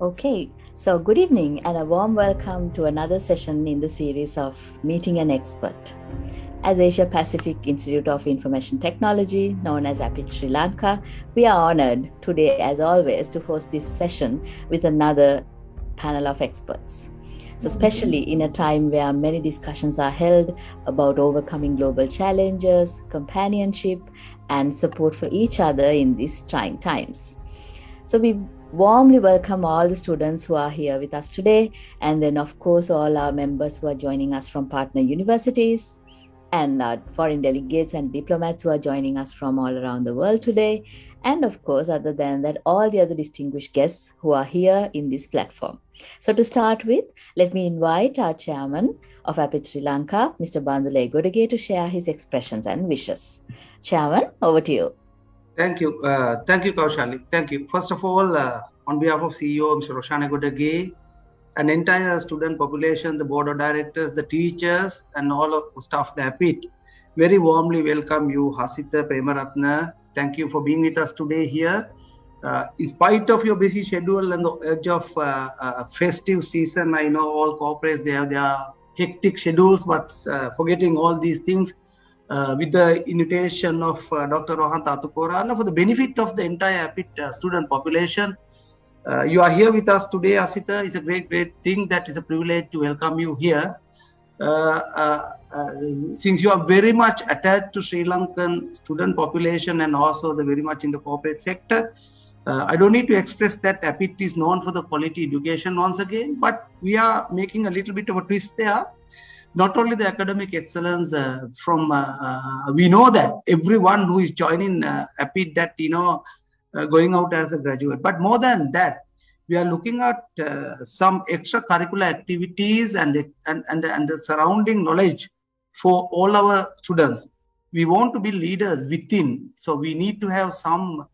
Okay, so good evening and a warm welcome to another session in the series of Meeting an Expert. As Asia Pacific Institute of Information Technology, known as APIT Sri Lanka, we are honored today, as always, to host this session with another panel of experts. So, especially in a time where many discussions are held about overcoming global challenges, companionship, and support for each other in these trying times. So, we warmly welcome all the students who are here with us today, and then, of course, all our members who are joining us from partner universities, and foreign delegates and diplomats who are joining us from all around the world today. And of course, other than that, all the other distinguished guests who are here in this platform. So to start with, let me invite our chairman of APIT Sri Lanka, Mr. Bandula Egodage, to share his expressions and wishes. Chairman, over to you. Thank you. Thank you, Kaushali. Thank you. First of all, on behalf of CEO, Mr. Roshan Egodage, an entire student population, the board of directors, the teachers, and all of the staff of the APIT, very warmly welcome you, Hasita Premaratna. Thank you for being with us today here. In spite of your busy schedule and the edge of festive season, I know all corporates, they have their hectic schedules, but forgetting all these things, with the invitation of Dr. Rohan Tatukorala, for the benefit of the entire APIT student population, you are here with us today, Asita. It's a great thing. That is a privilege to welcome you here. Since you are very much attached to Sri Lankan student population and also very much in the corporate sector, I don't need to express that APIT is known for the quality education once again, but we are making a little bit of a twist there. Not only the academic excellence we know that everyone who is joining APIT that, going out as a graduate. But more than that, we are looking at some extracurricular activities and the surrounding knowledge for all our students. We want to be leaders within, so we need to have some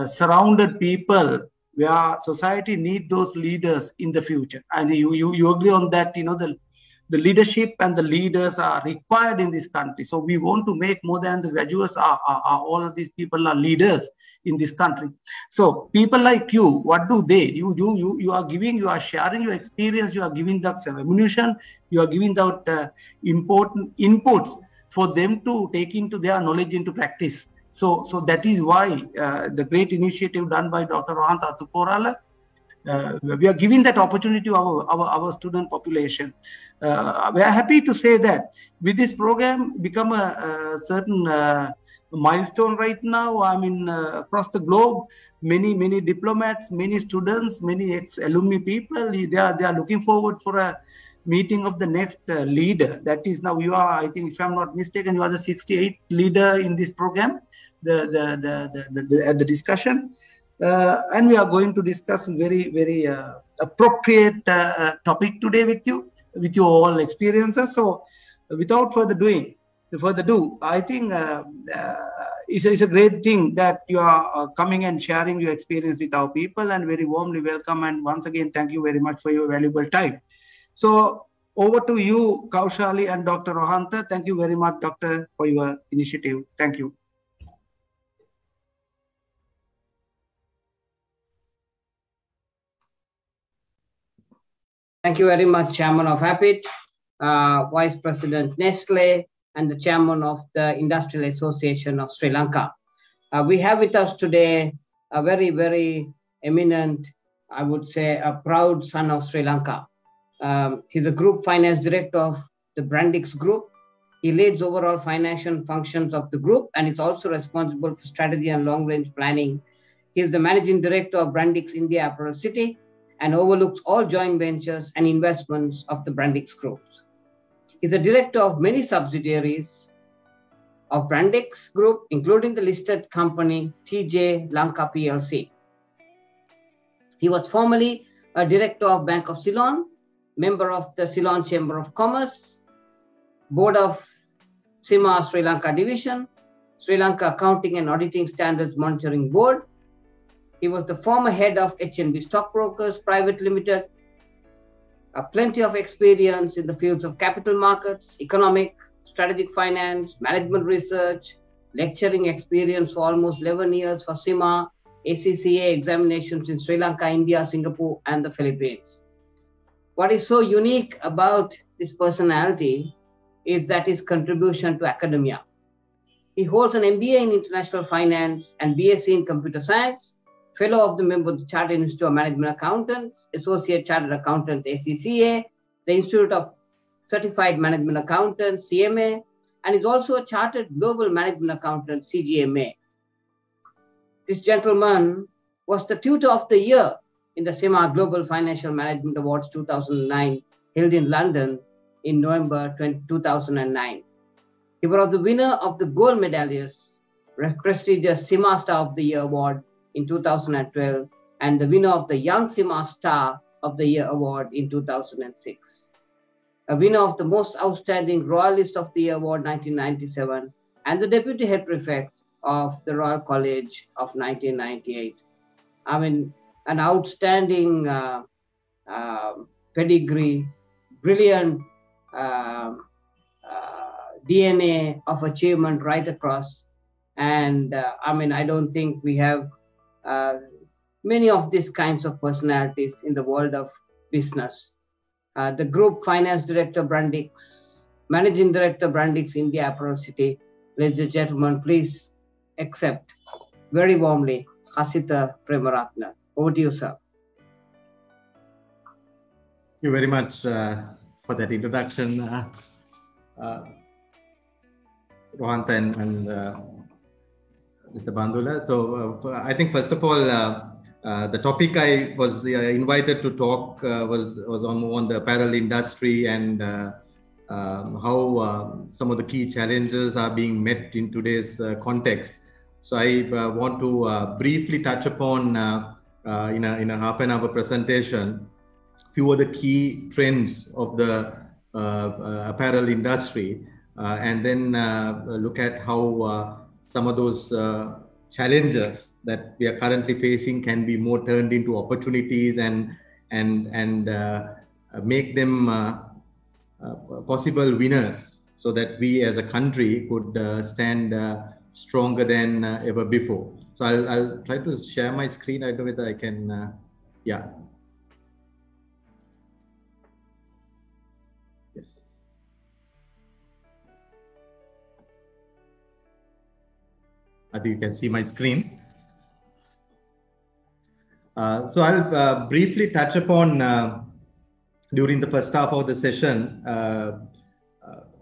surrounded people where society need those leaders in the future. And you agree on that? The leadership and the leaders are required in this country. So we want to make more than the graduates are all of these people are leaders in this country. So people like you, what do they? You are giving, you are sharing your experience, you are giving that ammunition, you are giving that important inputs for them to take into their knowledge into practice. So that is why the great initiative done by Dr. Rohan Tatukorala, we are giving that opportunity to our student population. We are happy to say that with this program become a certain milestone right now. I mean, across the globe, many diplomats, many students, many ex-alumni people, they are looking forward for a meeting of the next leader. That is now you are, I think, if I'm not mistaken, you are the 68th leader in this program, the discussion. And we are going to discuss very appropriate topic today with you, with your all experiences. So without further ado, I think it's a great thing that you are coming and sharing your experience with our people, and very warmly welcome. And once again, thank you very much for your valuable time. So over to you, Kaushali and Dr. Rohanta. Thank you very much, Doctor, for your initiative. Thank you. Thank you very much, Chairman of APIT, Vice President Nestle, and the Chairman of the Industrial Association of Sri Lanka. We have with us today a very eminent, I would say, a proud son of Sri Lanka. He's a Group Finance Director of the Brandix Group. He leads overall financial functions of the group and is also responsible for strategy and long-range planning. He is the Managing Director of Brandix India Apparel City and overlooks all joint ventures and investments of the Brandix Group. He's a director of many subsidiaries of Brandix Group, including the listed company TJ Lanka PLC. He was formerly a director of Bank of Ceylon, member of the Ceylon Chamber of Commerce, board of CIMA Sri Lanka Division, Sri Lanka Accounting and Auditing Standards Monitoring Board. He was the former head of HNB Stockbrokers Private Limited. Plenty of experience in the fields of capital markets, economic, strategic finance, management research, lecturing experience for almost 11 years for CIMA, ACCA examinations in Sri Lanka, India, Singapore, and the Philippines. What is so unique about this personality is that his contribution to academia. He holds an MBA in International Finance and BSc in Computer Science, Fellow of the member of the Chartered Institute of Management Accountants, Associate Chartered Accountants, ACCA, the Institute of Certified Management Accountants, CMA, and is also a Chartered Global Management Accountant, CGMA. This gentleman was the Tutor of the Year in the CIMA Global Financial Management Awards 2009, held in London in November 2009. He was the winner of the gold medalist, prestigious CIMA Star of the Year Award in 2012, and the winner of the Young CIMA Star of the Year Award in 2006. A winner of the Most Outstanding Royalist of the Year Award 1997, and the Deputy Head Prefect of the Royal College of 1998. I mean, an outstanding pedigree, brilliant DNA of achievement right across. And I mean, I don't think we have many of these kinds of personalities in the world of business. The Group Finance Director, Brandix, Managing Director, Brandix India Apparel City. Ladies and gentlemen, please accept very warmly Hasitha Premaratne. Over to you, sir. Thank you very much for that introduction, Rohantha and Mr. Bandula. So I think first of all, the topic I was invited to talk was on the apparel industry and how some of the key challenges are being met in today's context. So I want to briefly touch upon in a half an hour presentation few of the key trends of the apparel industry, and then look at how some of those challenges that we are currently facing can be more turned into opportunities and make them possible winners, so that we as a country could stand stronger than ever before. So I'll try to share my screen. I don't know whether I can, yeah. Yes. I think you can see my screen. So I'll briefly touch upon during the first half of the session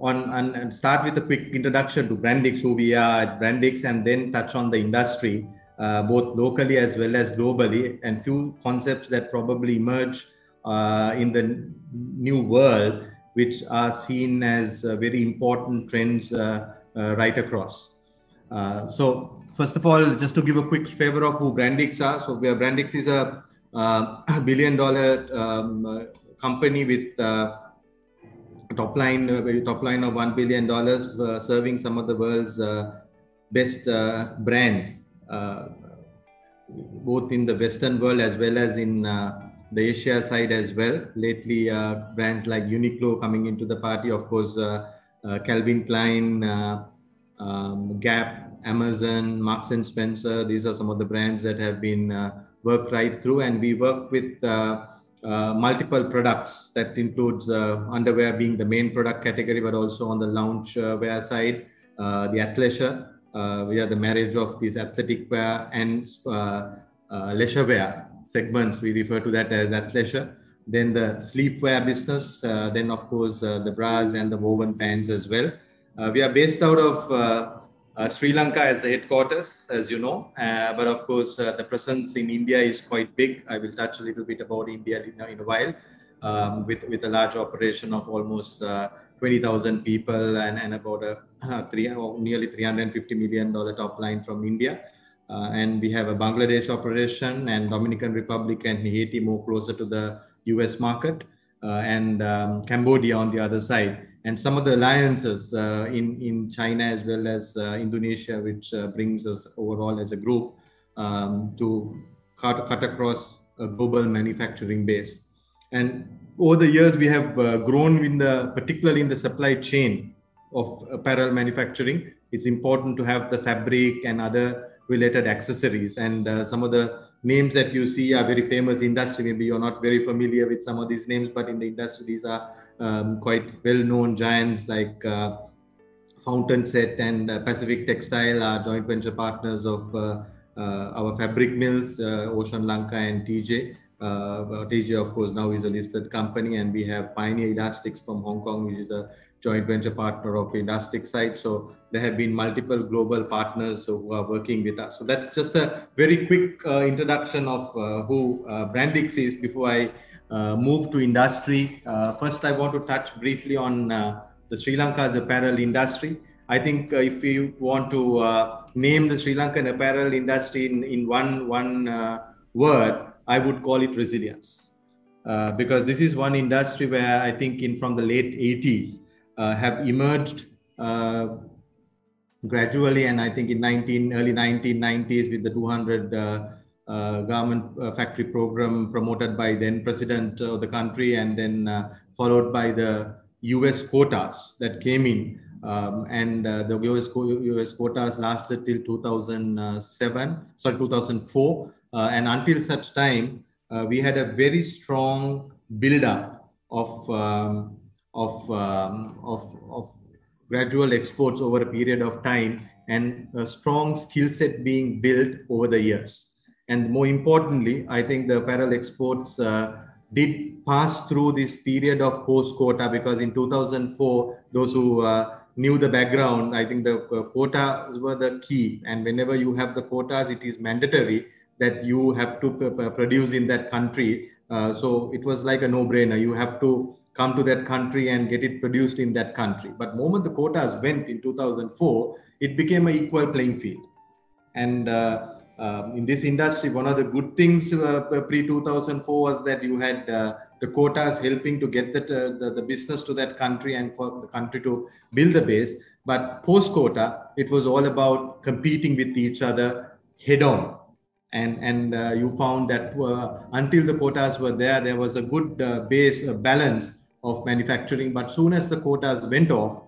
and start with a quick introduction to Brandix, who we are at Brandix, and then touch on the industry, both locally as well as globally, and few concepts that probably emerge in the new world, which are seen as very important trends right across. So first of all, just to give a quick flavor of who Brandix are. So Brandix is a $1 billion company with top line of $1 billion, serving some of the world's best brands, both in the Western world as well as in the Asia side as well. Lately, brands like Uniqlo coming into the party, of course, Calvin Klein, Gap, Amazon, Marks and Spencer. These are some of the brands that have been worked right through, and we work with multiple products that includes underwear being the main product category, but also on the loungewear side, the athleisure. We are the marriage of these athletic wear and leisure wear segments. We refer to that as athleisure. Then the sleepwear business. Then of course the bras and the woven pants as well. We are based out of Sri Lanka as the headquarters, as you know, but of course the presence in India is quite big. I will touch a little bit about India in a while, with a large operation of almost 20,000 people and about nearly $350 million top line from India. And we have a Bangladesh operation and Dominican Republic and Haiti more closer to the US market, and Cambodia on the other side. And some of the alliances in China as well as Indonesia, which brings us overall as a group to cut across a global manufacturing base. And over the years, we have grown particularly in the supply chain of apparel manufacturing. It's important to have the fabric and other related accessories. And some of the names that you see are very famous industry. Maybe you're not very familiar with some of these names, but in the industry, these are quite well-known giants like Fountain Set and Pacific Textile are joint venture partners of our fabric mills, Ocean Lanka and TJ. TJ, of course, now is a listed company, and we have Pioneer Elastics from Hong Kong, which is a joint venture partner of Elastic Site. So there have been multiple global partners who are working with us. So that's just a very quick introduction of who Brandix is before I move to industry. First, I want to touch briefly on the Sri Lanka's apparel industry. I think if you want to name the Sri Lankan apparel industry in one word, I would call it resilience. Because this is one industry where I think from the late 80s have emerged gradually, and I think in early 1990s with the 200 garment factory program promoted by then President of the country, and then followed by the US quotas that came in. The US quotas lasted till 2004. And until such time, we had a very strong build-up of gradual exports over a period of time, and a strong skill set being built over the years. And more importantly, I think the apparel exports did pass through this period of post-quota, because in 2004, those who knew the background, I think the quotas were the key. And whenever you have the quotas, it is mandatory that you have to produce in that country. So it was like a no-brainer. You have to come to that country and get it produced in that country. But the moment the quotas went in 2004, it became an equal playing field. And in this industry, one of the good things pre-2004 was that you had the quotas helping to get the business to that country and for the country to build the base. But post-quota, it was all about competing with each other head-on. And you found that until the quotas were there was a good balance of manufacturing. But soon as the quotas went off,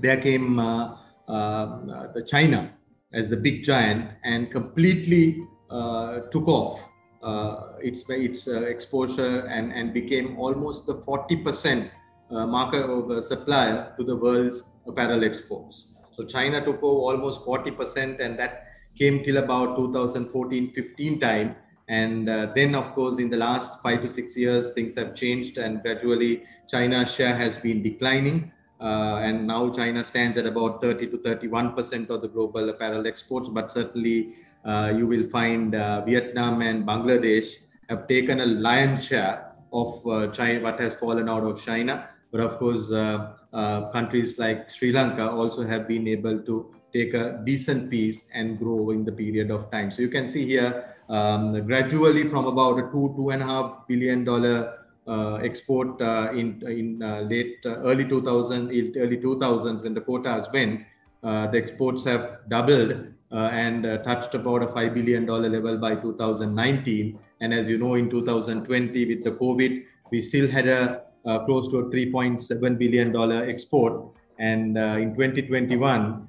there came the China as the big giant, and completely took off its exposure and became almost the 40% market supplier to the world's apparel exports. So China took over almost 40%, and that came till about 2014-15 time. And then, of course, in the last 5 to 6 years, things have changed, and gradually China's share has been declining. And now China stands at about 30 to 31% of the global apparel exports. But certainly you will find Vietnam and Bangladesh have taken a lion's share of China, what has fallen out of China. But of course, countries like Sri Lanka also have been able to take a decent piece and grow in the period of time. So you can see here gradually from about a $2.5 billion export in early 2000s when the quotas went, the exports have doubled and touched about a $5 billion level by 2019. And as you know, in 2020 with the COVID, we still had a close to a $3.7 billion export. And in 2021,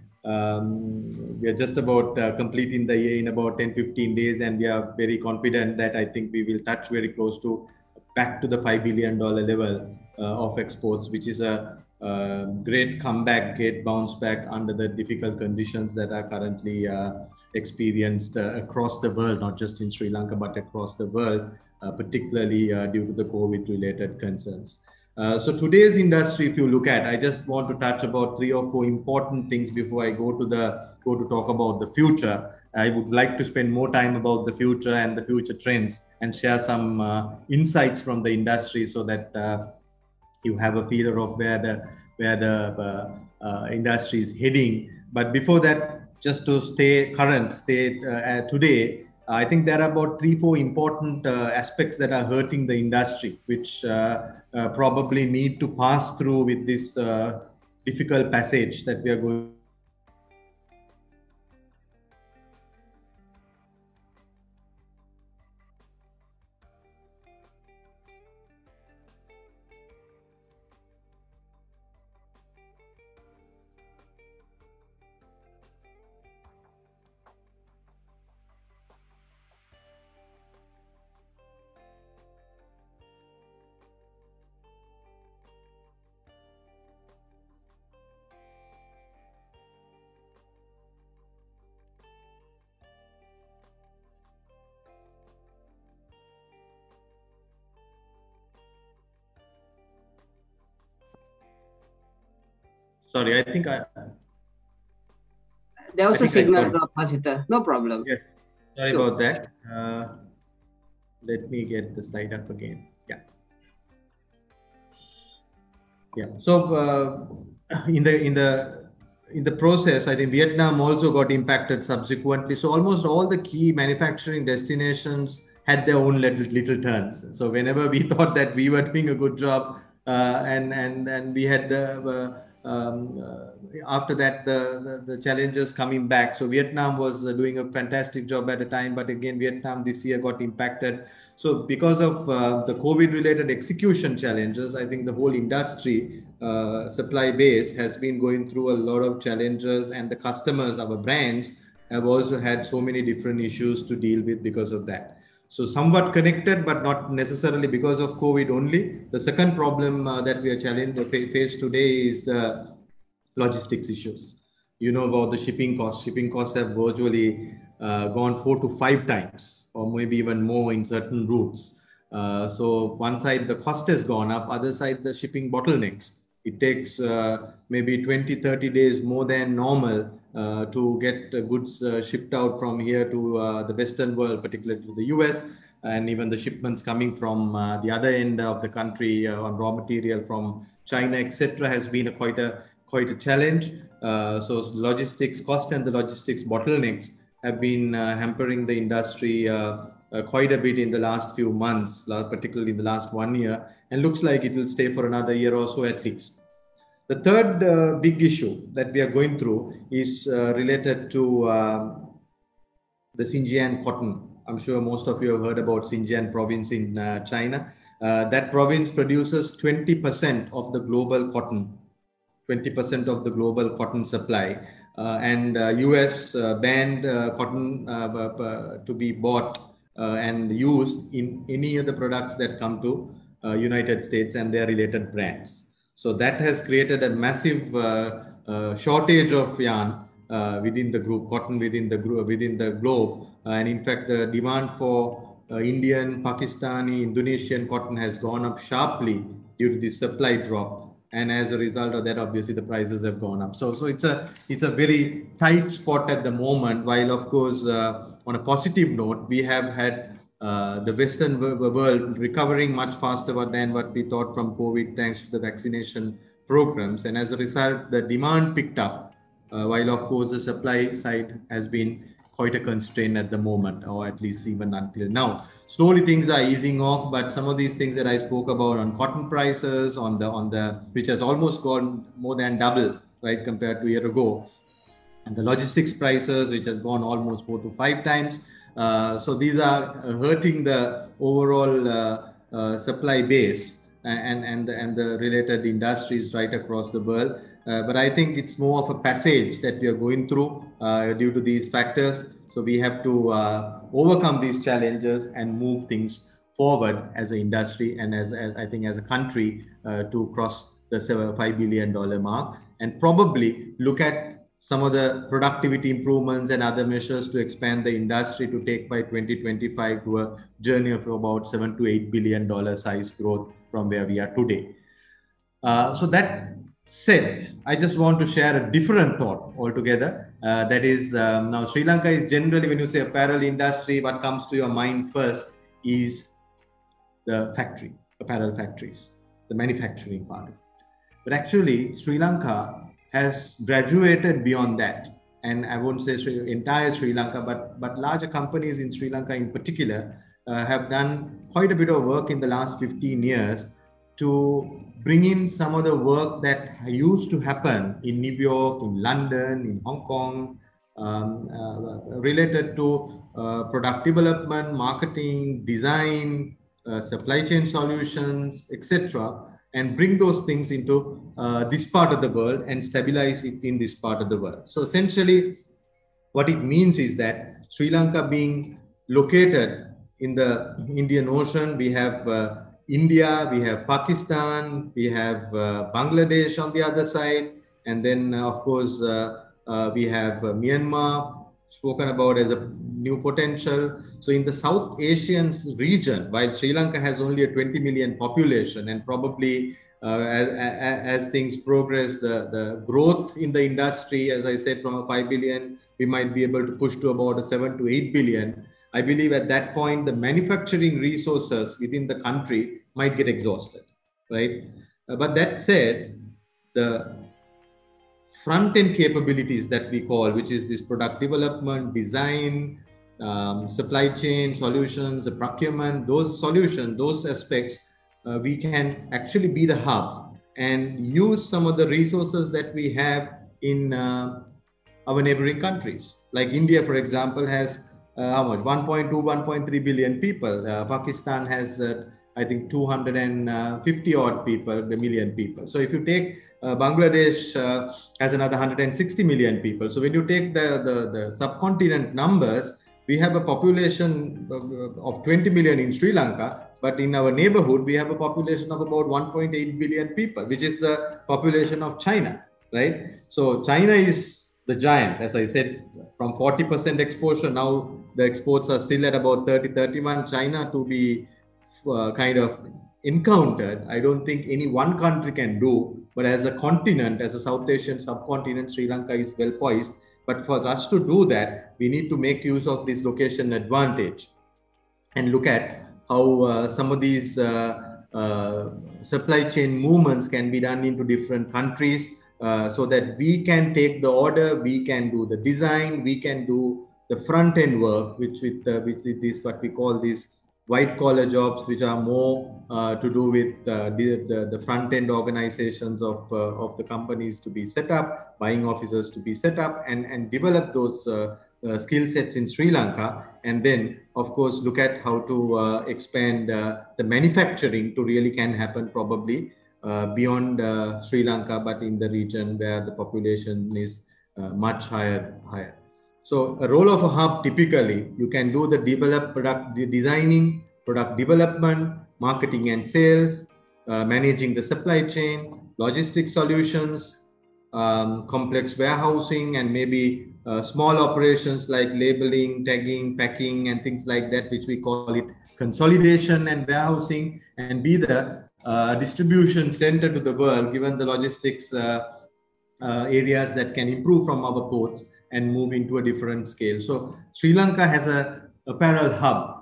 we are just about completing the year in about 10-15 days, and we are very confident that I think we will touch very close to back to the $5 billion level of exports, which is a great comeback, great bounce back under the difficult conditions that are currently experienced across the world, not just in Sri Lanka, but across the world, particularly due to the COVID-related concerns. So today's industry, if you look at, I just want to touch about 3 or 4 important things before I go to talk about the future. I would like to spend more time about the future and the future trends and share some insights from the industry so that you have a feeler of where the industry is heading. But before that, just to stay current, today, I think there are about 3-4 important aspects that are hurting the industry, which probably need to pass through with this difficult passage that we are going. Sorry, I think there was a signal drop, Hasita. No problem. Yes, sorry about that. Let me get the slide up again. Yeah. So in the process, I think Vietnam also got impacted subsequently. So almost all the key manufacturing destinations had their own little turns. So whenever we thought that we were doing a good job, and we had after that the challenges coming back. So Vietnam was doing a fantastic job at the time, but again Vietnam this year got impacted. So because of the COVID related execution challenges, I think the whole industry supply base has been going through a lot of challenges, and the customers, our brands, have also had so many different issues to deal with because of that. So somewhat connected, but not necessarily because of COVID only. The second problem that we are faced today is the logistics issues. You know about the shipping costs. Shipping costs have virtually gone 4 to 5 times, or maybe even more in certain routes. So one side the cost has gone up, other side the shipping bottlenecks. It takes maybe 20-30 days more than normal to get goods shipped out from here to the Western world, particularly to the US, and even the shipments coming from the other end of the country on raw material from China, etc., has been quite a challenge. So logistics cost and the logistics bottlenecks have been hampering the industry quite a bit in the last few months, particularly in the last 1 year, and looks like it will stay for another year or so at least. The third big issue that we are going through is related to the Xinjiang cotton. I'm sure most of you have heard about Xinjiang province in China. That province produces 20% of the global cotton, 20% of the global cotton supply. And US banned cotton to be bought and used in any of the products that come to United States and their related brands. So that has created a massive shortage of yarn within the group, cotton within the globe. And in fact, the demand for Indian, Pakistani, Indonesian cotton has gone up sharply due to the supply drop. And as a result of that, obviously the prices have gone up. So it's a very tight spot at the moment. While of course, on a positive note, we have had the Western world recovering much faster than what we thought from COVID, thanks to the vaccination programs. And as a result, the demand picked up, while of course the supply side has been quite a constraint at the moment, or at least even until now. Slowly things are easing off, but some of these things that I spoke about on cotton prices, on the which has almost gone more than double, right, compared to a year ago, and the logistics prices, which has gone almost 4 to 5 times. So these are hurting the overall supply base and the related industries right across the world. But I think it's more of a passage that we are going through due to these factors. So we have to overcome these challenges and move things forward as an industry and as I think as a country to cross the $5 billion mark, and probably look at some of the productivity improvements and other measures to expand the industry to take by 2025 to a journey of about $7 to $8 billion size growth from where we are today. So that said, I just want to share a different thought altogether. That is, now Sri Lanka is generally, when you say apparel industry, what comes to your mind first is the factory, apparel factories, the manufacturing part of it. But actually, Sri Lanka has graduated beyond that. And I won't say entire Sri Lanka, but larger companies in Sri Lanka in particular have done quite a bit of work in the last 15 years to bring in some of the work that used to happen in New York, in London, in Hong Kong, related to product development, marketing, design, supply chain solutions, etc., and bring those things into this part of the world and stabilize it in this part of the world. So essentially, what it means is that Sri Lanka being located in the Indian Ocean, we have India, we have Pakistan, we have Bangladesh on the other side, and then of course we have Myanmar, spoken about as a new potential. So in the South Asian region, while Sri Lanka has only a 20 million population, and probably as things progress, the growth in the industry, as I said, from a 5 billion, we might be able to push to about a 7 to 8 billion. I believe at that point, the manufacturing resources within the country might get exhausted, right? But that said, the front-end capabilities that we call, which is this product development, design, supply chain solutions, the procurement, those solutions, those aspects, we can actually be the hub and use some of the resources that we have in our neighboring countries. Like India, for example, has how much? 1.2, 1.3 billion people. Pakistan has, I think, 250 odd people, million people. So if you take Bangladesh has another 160 million people. So when you take the subcontinent numbers, we have a population of 20 million in Sri Lanka, but in our neighborhood, we have a population of about 1.8 billion people, which is the population of China, right? So China is the giant, as I said, from 40% exposure, now the exports are still at about 30, 31. China to be kind of encountered, I don't think any one country can do, but as a continent, as a South Asian subcontinent, Sri Lanka is well poised. But for us to do that, we need to make use of this location advantage and look at how some of these supply chain movements can be done into different countries, so that we can take the order, we can do the design, we can do the front end work, which is what we call these white collar jobs, which are more to do with the front end organizations of the companies to be set up, buying officers to be set up, and develop those skill sets in Sri Lanka, and then of course look at how to expand the manufacturing to really can happen probably beyond Sri Lanka, but in the region where the population is much higher. So a role of a hub, typically, you can do the product designing, product development, marketing and sales, managing the supply chain, logistics solutions, complex warehousing, and maybe small operations like labeling, tagging, packing, and things like that, which we call it consolidation and warehousing, and be the distribution center to the world, given the logistics areas that can improve from our ports and move into a different scale. So Sri Lanka has a apparel hub.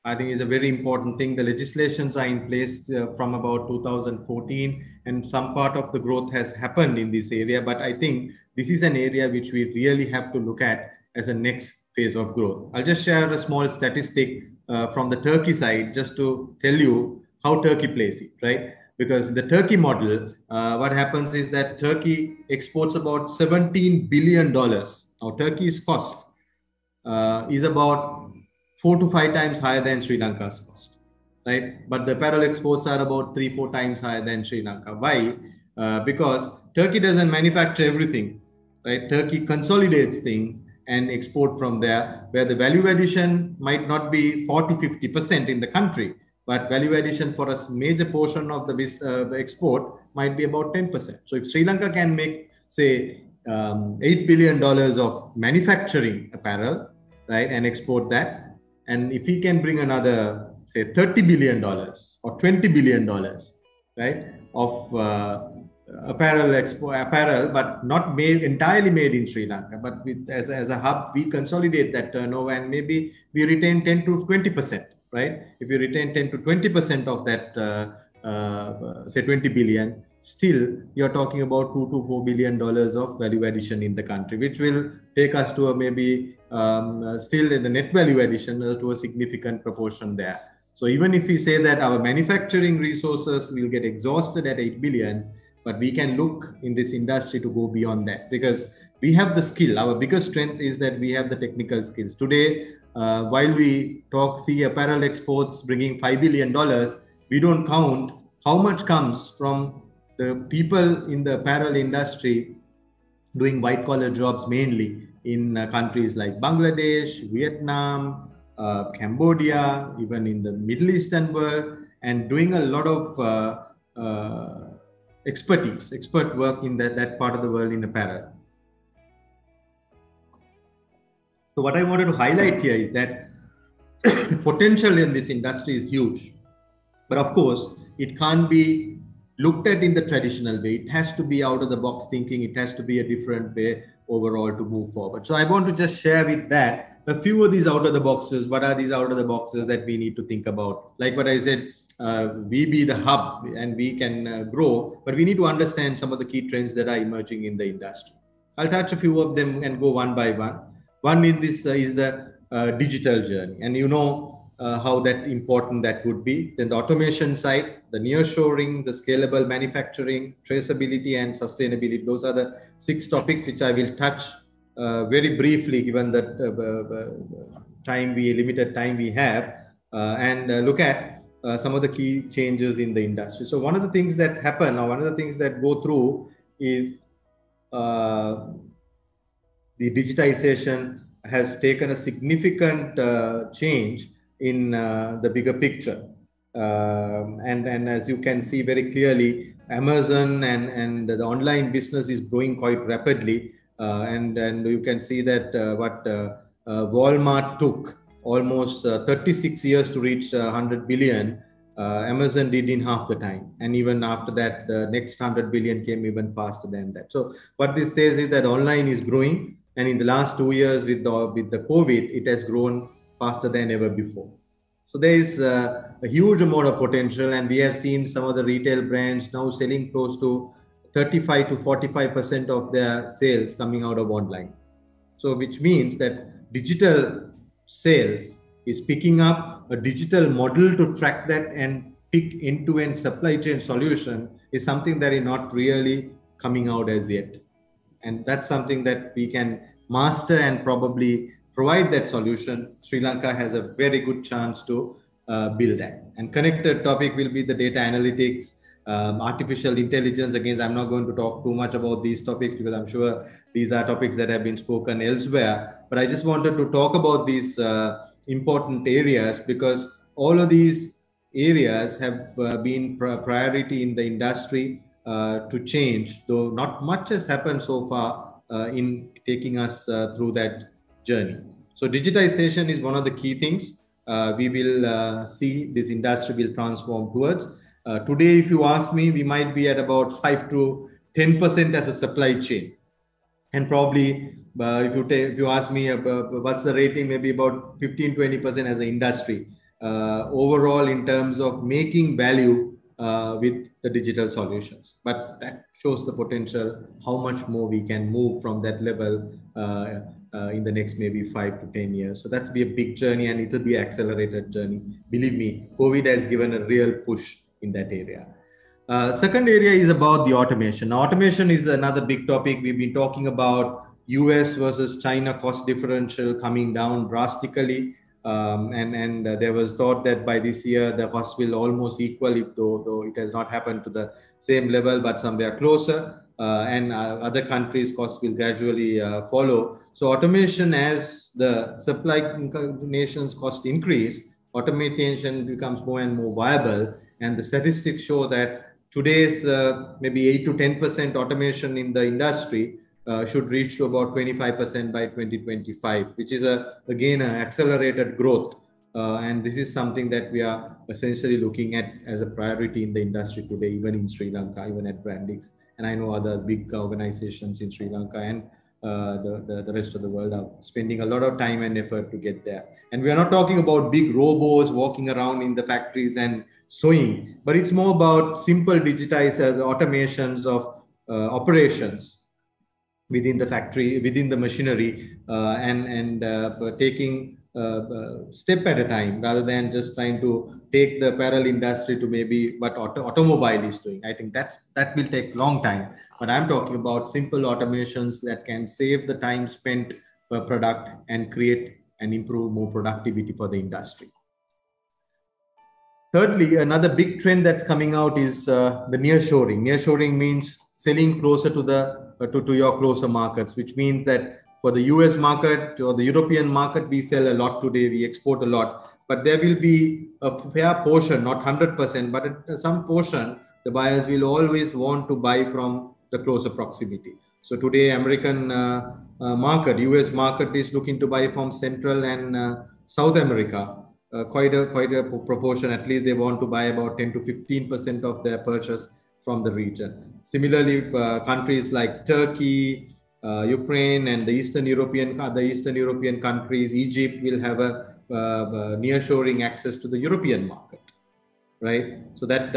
I think is a very important thing. The legislations are in place from about 2014, and some part of the growth has happened in this area. But I think this is an area which we really have to look at as a next phase of growth. I'll just share a small statistic from the Turkey side, just to tell you how Turkey plays it, right? Because the Turkey model, what happens is that Turkey exports about $17 billion. Now, Turkey's cost is about 4 to 5 times higher than Sri Lanka's cost, right? But the apparel exports are about 3-4 times higher than Sri Lanka. Why? Because Turkey doesn't manufacture everything, right? Turkey consolidates things and export from there, where the value addition might not be 40-50% in the country, but value addition for a major portion of the export might be about 10%. So if Sri Lanka can make, say, $8 billion of manufacturing apparel, right, and export that, and if he can bring another, say, $30 billion or $20 billion, right, of apparel, but not entirely made in Sri Lanka, but as a hub, we consolidate that turnover and maybe we retain 10 to 20%, right? If you retain 10 to 20% of that, say 20 billion, still you're talking about $2 to $4 billion of value addition in the country, which will take us to maybe still in the net value addition to a significant proportion there. So even if we say that our manufacturing resources will get exhausted at 8 billion, but we can look in this industry to go beyond that, because we have the skill. Our biggest strength is that we have the technical skills. Today, while we see apparel exports bringing $5 billion, we don't count how much comes from the people in the apparel industry doing white collar jobs mainly in countries like Bangladesh, Vietnam, Cambodia, even in the Middle Eastern world, and doing a lot of expert work in that part of the world in apparel. So what I wanted to highlight here is that potential in this industry is huge. But of course, it can't be looked at in the traditional way. It has to be out of the box thinking. It has to be a different way overall to move forward. So I want to just share with that a few of these out of the boxes. What are these out of the boxes that we need to think about? Like what I said, we be the hub and we can grow, but we need to understand some of the key trends that are emerging in the industry. I'll touch a few of them and go one by one. One in this is the digital journey, and you know how that important that would be. Then the automation side, the nearshoring, the scalable manufacturing, traceability, and sustainability. Those are the 6 topics which I will touch very briefly, given that limited time we have, and look at some of the key changes in the industry. So one of the things that happen, or one of the things that go through, is the digitization has taken a significant change in the bigger picture. And as you can see very clearly, Amazon and the online business is growing quite rapidly. And you can see that what Walmart took almost 36 years to reach 100 billion. Amazon did in half the time. And even after that, the next 100 billion came even faster than that. So what this says is that online is growing. And in the last 2 years with the COVID, it has grown faster than ever before. So there is a huge amount of potential, and we have seen some of the retail brands now selling close to 35 to 45% of their sales coming out of online. So which means that digital sales is picking up. A digital model to track that and pick end-to-end supply chain solution is something that is not really coming out as yet. And that's something that we can master and probably provide that solution. Sri Lanka has a very good chance to build that. And connected topic will be the data analytics, artificial intelligence. Again, I'm not going to talk too much about these topics because I'm sure these are topics that have been spoken elsewhere. But I just wanted to talk about these important areas because all of these areas have been priority in the industry to change, though not much has happened so far in taking us through that journey. So digitization is one of the key things we will see this industry will transform towards. Today, if you ask me, we might be at about 5 to 10% as a supply chain. And probably if you ask me what's the rating, maybe about 15-20% as an industry overall in terms of making value with the digital solutions. But that shows the potential, how much more we can move from that level in the next maybe 5 to 10 years. So that's be a big journey, and it will be an accelerated journey. Believe me, COVID has given a real push in that area. Second area is about the automation. Now, automation is another big topic. We've been talking about US versus China cost differential coming down drastically. And there was thought that by this year, the cost will almost equal, though it has not happened to the same level, but somewhere closer. And other countries' costs will gradually follow. So automation, as the supply nations' cost increase, automation becomes more and more viable. And the statistics show that today's maybe 8 to 10% automation in the industry should reach to about 25% by 2025, which is again an accelerated growth. And this is something that we are essentially looking at as a priority in the industry today, even in Sri Lanka, even at Brandix. And I know other big organizations in Sri Lanka and the rest of the world are spending a lot of time and effort to get there. And we are not talking about big robots walking around in the factories and sewing, but it's more about simple digitized automations of operations within the factory, within the machinery, and taking step at a time rather than just trying to take the apparel industry to maybe what automobile is doing. I think that will take a long time, but I'm talking about simple automations that can save the time spent per product and create and improve more productivity for the industry. Thirdly, another big trend that's coming out is the nearshoring. Nearshoring means selling closer to the to your closer markets, which means that for the US market or the European market, we sell a lot today, we export a lot, but there will be a fair portion, not 100%, but some portion, the buyers will always want to buy from the closer proximity. So today, American market, US market is looking to buy from Central and South America. Quite a proportion. At least they want to buy about 10 to 15% of their purchase from the region. Similarly, countries like Turkey, Ukraine, and the Eastern European countries, Egypt will have a nearshoring access to the European market. Right, so that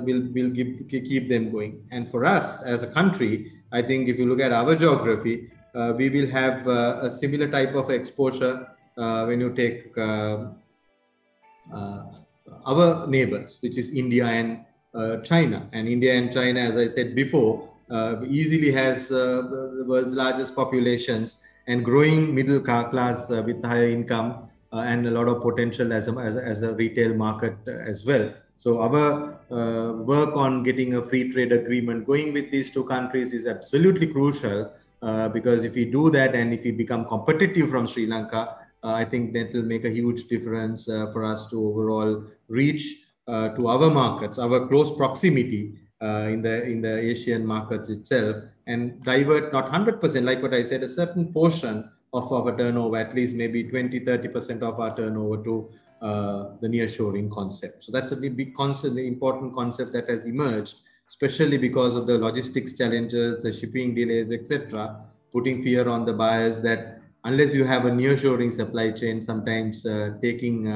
will keep them going. And for us as a country, I think if you look at our geography, we will have a similar type of exposure when you take our neighbors, which is India and China. And India and China, as I said before, easily has the world's largest populations and growing middle class with higher income. And a lot of potential as a retail market as well. So our work on getting a free trade agreement going with these two countries is absolutely crucial, because if we do that and if we become competitive from Sri Lanka, I think that will make a huge difference for us to overall reach to our markets, our close proximity in the Asian markets itself, and divert not 100%, like what I said, a certain portion of our turnover, at least maybe 20-30% of our turnover to the nearshoring concept. So that's a big concept, the important concept that has emerged, especially because of the logistics challenges, the shipping delays, etc., putting fear on the buyers that unless you have a nearshoring supply chain, sometimes taking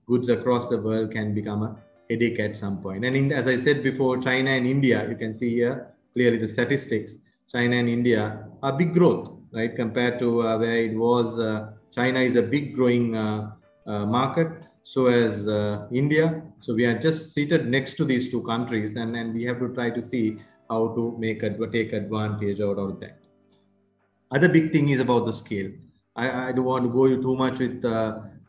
goods across the world can become a headache at some point. And as I said before, China and India, you can see here clearly the statistics, China and India are big growth. Right, compared to where it was, China is a big growing market, so as India. So we are just seated next to these two countries, and we have to try to see how to take advantage out of that. Other big thing is about the scale. I don't want to go too much with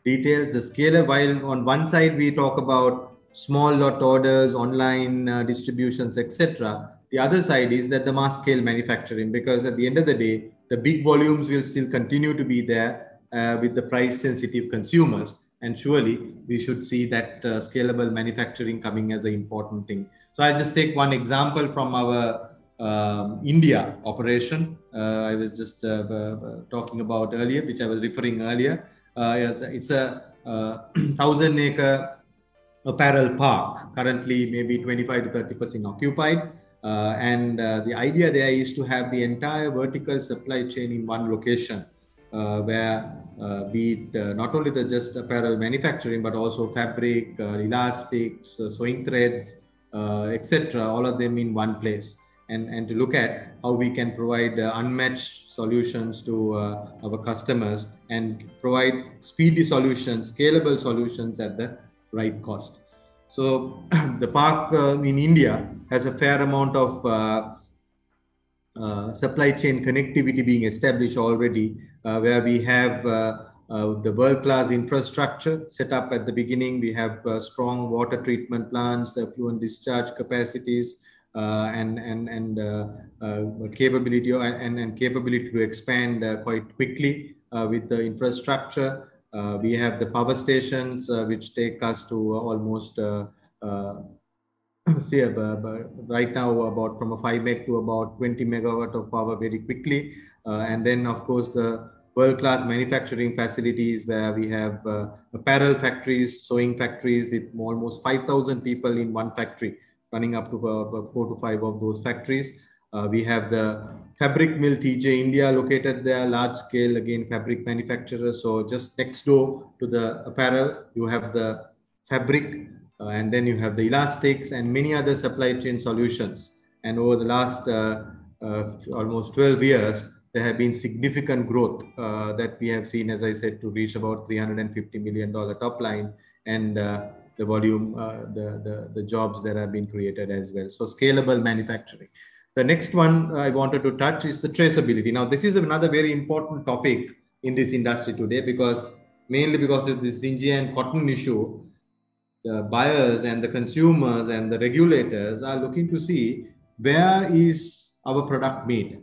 details. The scale, while on one side we talk about small lot orders, online distributions, etc. The other side is that the mass scale manufacturing, because at the end of the day, the big volumes will still continue to be there with the price sensitive consumers. And surely we should see that scalable manufacturing coming as an important thing. So I'll just take one example from our India operation. I was just talking about earlier, which I was referring earlier. It's a 1,000-acre apparel park, currently maybe 25 to 30% occupied. And the idea there is to have the entire vertical supply chain in one location, where be it not only the just apparel manufacturing, but also fabric, elastics, sewing threads, etc., all of them in one place, and to look at how we can provide unmatched solutions to our customers and provide speedy solutions, scalable solutions at the right cost. So the park in India has a fair amount of supply chain connectivity being established already, where we have the world-class infrastructure set up at the beginning. We have strong water treatment plants, effluent discharge capacities, and capability to expand quite quickly with the infrastructure. We have the power stations, which take us to almost say right now about from a 5 meg to about 20 megawatt of power very quickly. And then of course the world-class manufacturing facilities, where we have apparel factories, sewing factories with almost 5,000 people in one factory, running up to 4 to 5 of those factories. We have the fabric mill TJ India located there, large scale, again, fabric manufacturer. So just next door to the apparel, you have the fabric, and then you have the elastics and many other supply chain solutions. And over the last almost 12 years, there have been significant growth that we have seen, as I said, to reach about $350 million top line, and the volume, the jobs that have been created as well. So scalable manufacturing. The next one I wanted to touch is the traceability. Now, this is another very important topic in this industry today, because mainly because of this Indian cotton issue, the buyers and the consumers and the regulators are looking to see where is our product made.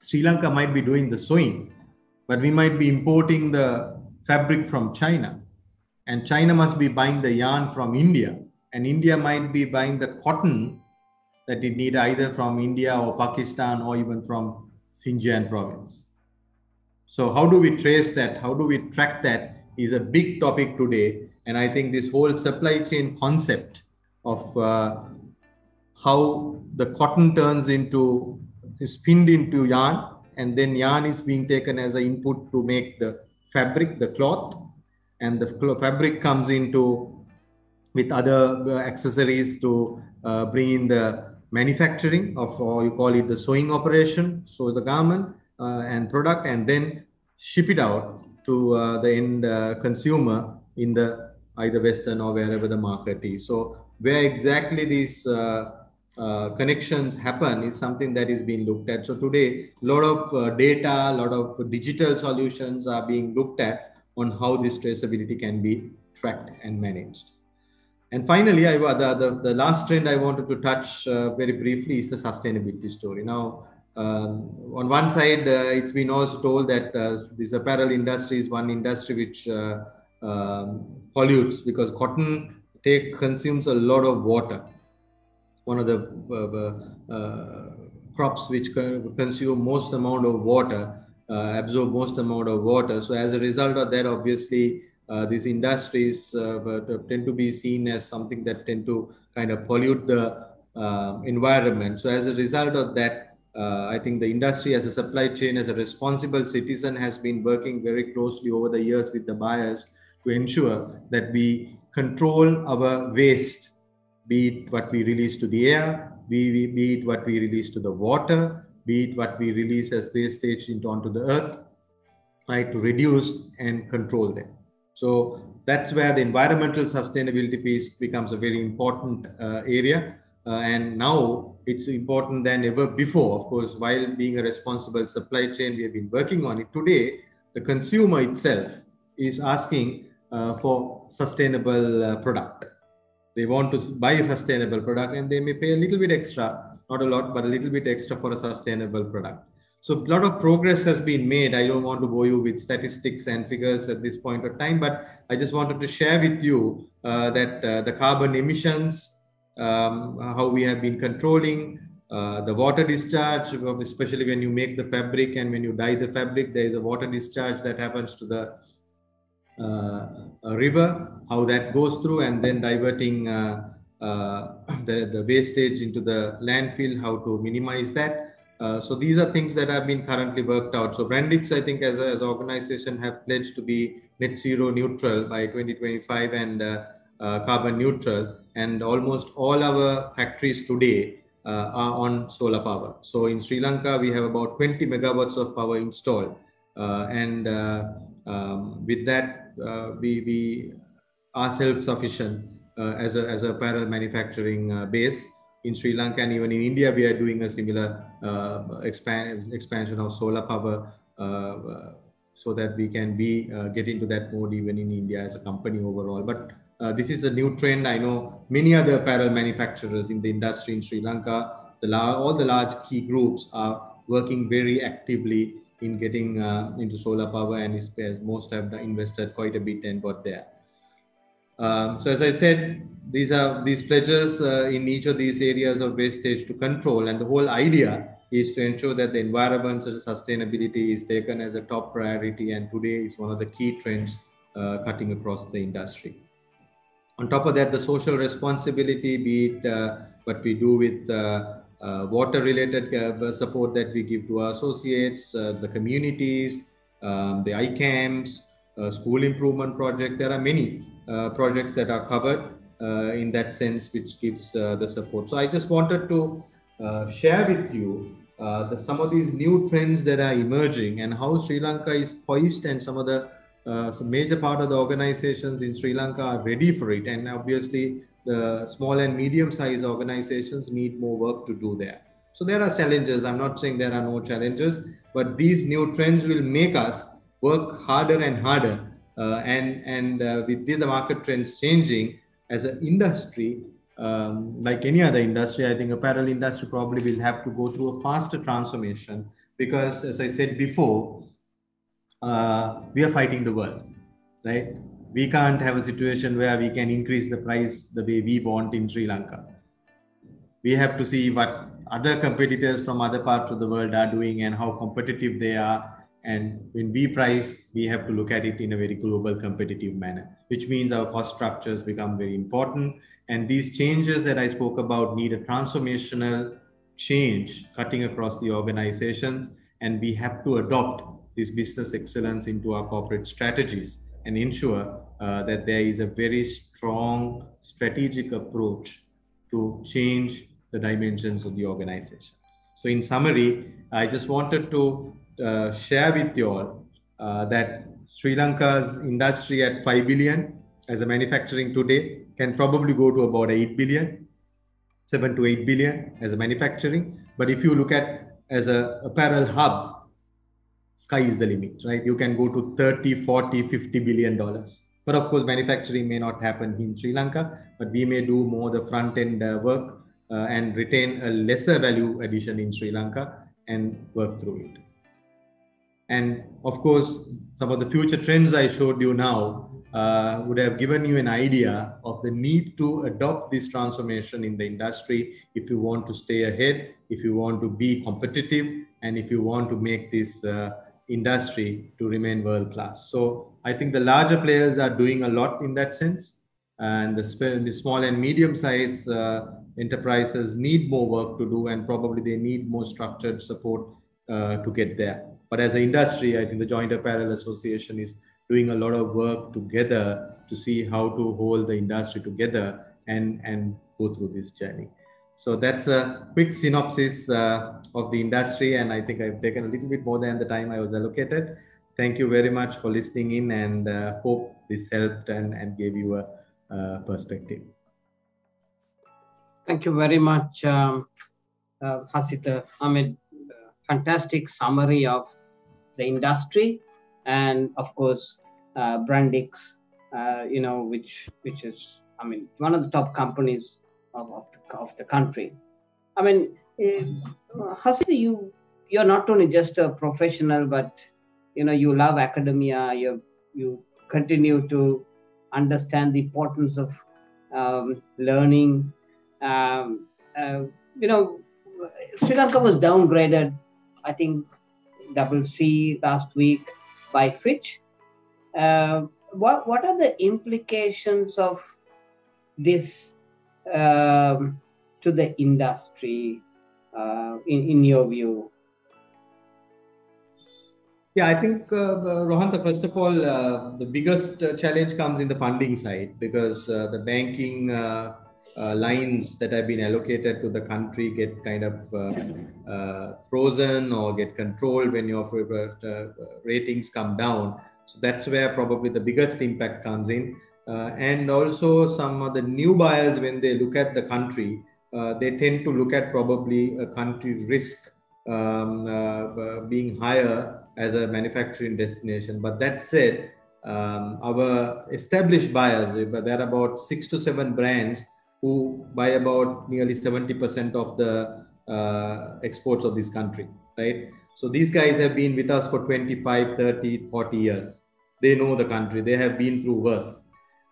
Sri Lanka might be doing the sewing, but we might be importing the fabric from China, and China must be buying the yarn from India, and India might be buying the cotton that it need either from India or Pakistan or even from Xinjiang province. So how do we trace that? How do we track that is a big topic today. And I think this whole supply chain concept of how the cotton is spinned into yarn, and then yarn is being taken as an input to make the fabric, the cloth, and the fabric comes into with other accessories to bring in the manufacturing of, or you call it the sewing operation, sew the garment and product, and then ship it out to the end consumer in the either Western or wherever the market is. So where exactly these connections happen is something that is being looked at. So today, a lot of data, a lot of digital solutions are being looked at on how this traceability can be tracked and managed. And finally, the last trend I wanted to touch very briefly is the sustainability story. Now, on one side, it's been also told that this apparel industry is one industry which pollutes, because cotton consumes a lot of water. One of the crops which consume most amount of water, absorb most amount of water. So as a result of that, obviously, these industries tend to be seen as something that tend to kind of pollute the environment. So as a result of that, I think the industry as a supply chain, as a responsible citizen, has been working very closely over the years with the buyers to ensure that we control our waste, be it what we release to the air, be it what we release to the water, be it what we release as wastage onto the earth, right, to reduce and control them. So that's where the environmental sustainability piece becomes a very important area. And now it's important than ever before. Of course, while being a responsible supply chain, we have been working on it. Today, the consumer itself is asking for sustainable product. They want to buy a sustainable product, and they may pay a little bit extra, not a lot, but a little bit extra for a sustainable product. So a lot of progress has been made. I don't want to bore you with statistics and figures at this point of time, but I just wanted to share with you that the carbon emissions, how we have been controlling the water discharge, especially when you make the fabric and when you dye the fabric, there is a water discharge that happens to the river, how that goes through, and then diverting the wastage into the landfill, how to minimize that. So these are things that have been currently worked out. So Brandix, I think, as an organization, have pledged to be net zero neutral by 2025 and carbon neutral. And almost all our factories today are on solar power. So in Sri Lanka, we have about 20 megawatts of power installed. With that, we are self-sufficient as a apparel manufacturing base. In Sri Lanka and even in India, we are doing a similar expansion of solar power so that we can get into that mode even in India as a company overall. But this is a new trend. I know many other apparel manufacturers in the industry in Sri Lanka, all the large key groups are working very actively in getting into solar power, and most have invested quite a bit and got there. So as I said, these are these pledges in each of these areas of wastage to control, and the whole idea is to ensure that the environmental sustainability is taken as a top priority, and today is one of the key trends cutting across the industry. On top of that, the social responsibility, be it what we do with water-related support that we give to our associates, the communities, the ICAMs, school improvement project. There are many projects that are covered in that sense, which gives the support. So I just wanted to share with you some of these new trends that are emerging and how Sri Lanka is poised, and some of the some major part of the organizations in Sri Lanka are ready for it. And obviously, the small and medium-sized organizations need more work to do there. So there are challenges. I'm not saying there are no challenges, but these new trends will make us work harder and harder. With the market trends changing, as an industry, like any other industry, I think apparel industry probably will have to go through a faster transformation, because as I said before, we are fighting the world, right? We can't have a situation where we can increase the price the way we want in Sri Lanka. we have to see what other competitors from other parts of the world are doing and how competitive they are. And when we price, we have to look at it in a very global competitive manner, which means our cost structures become very important. And these changes that I spoke about need a transformational change cutting across the organizations. And we have to adopt this business excellence into our corporate strategies and ensure that there is a very strong strategic approach to change the dimensions of the organization. So in summary, I just wanted to share with you all that Sri Lanka's industry at 5 billion as a manufacturing today can probably go to about 8 billion, 7 to 8 billion as a manufacturing. But if you look at as a apparel hub, sky is the limit, right? You can go to 30, 40, 50 billion dollars. But of course, manufacturing may not happen in Sri Lanka, but we may do more the front end work and retain a lesser value addition in Sri Lanka and work through it. And of course, some of the future trends I showed you now would have given you an idea of the need to adopt this transformation in the industry if you want to stay ahead, if you want to be competitive, and if you want to make this industry to remain world class. So I think the larger players are doing a lot in that sense, and the small and medium sized enterprises need more work to do, and probably they need more structured support to get there. But as an industry, I think the Joint Apparel Association is doing a lot of work together to see how to hold the industry together and go through this journey. So that's a quick synopsis of the industry, and I think I've taken a little bit more than the time I was allocated. Thank you very much for listening in, and hope this helped and gave you a perspective. Thank you very much, Hasita Hamid. Fantastic summary of the industry, and of course, Brandix, which is, I mean, one of the top companies of the country. I mean, Hasita, you're not only just a professional, but you love academia. You continue to understand the importance of learning. Sri Lanka was downgraded, I think, CC last week by Fitch. What are the implications of this to the industry, in your view? Yeah, I think, Rohantha, first of all, the biggest challenge comes in the funding side, because the banking lines that have been allocated to the country get kind of frozen or get controlled when your ratings come down. So that's where probably the biggest impact comes in. And also some of the new buyers, when they look at the country, they tend to look at probably a country risk being higher as a manufacturing destination. But that said, our established buyers, there are about 6 to 7 brands who buy about nearly 70% of the exports of this country, right? So these guys have been with us for 25, 30, 40 years. They know the country. They have been through worse.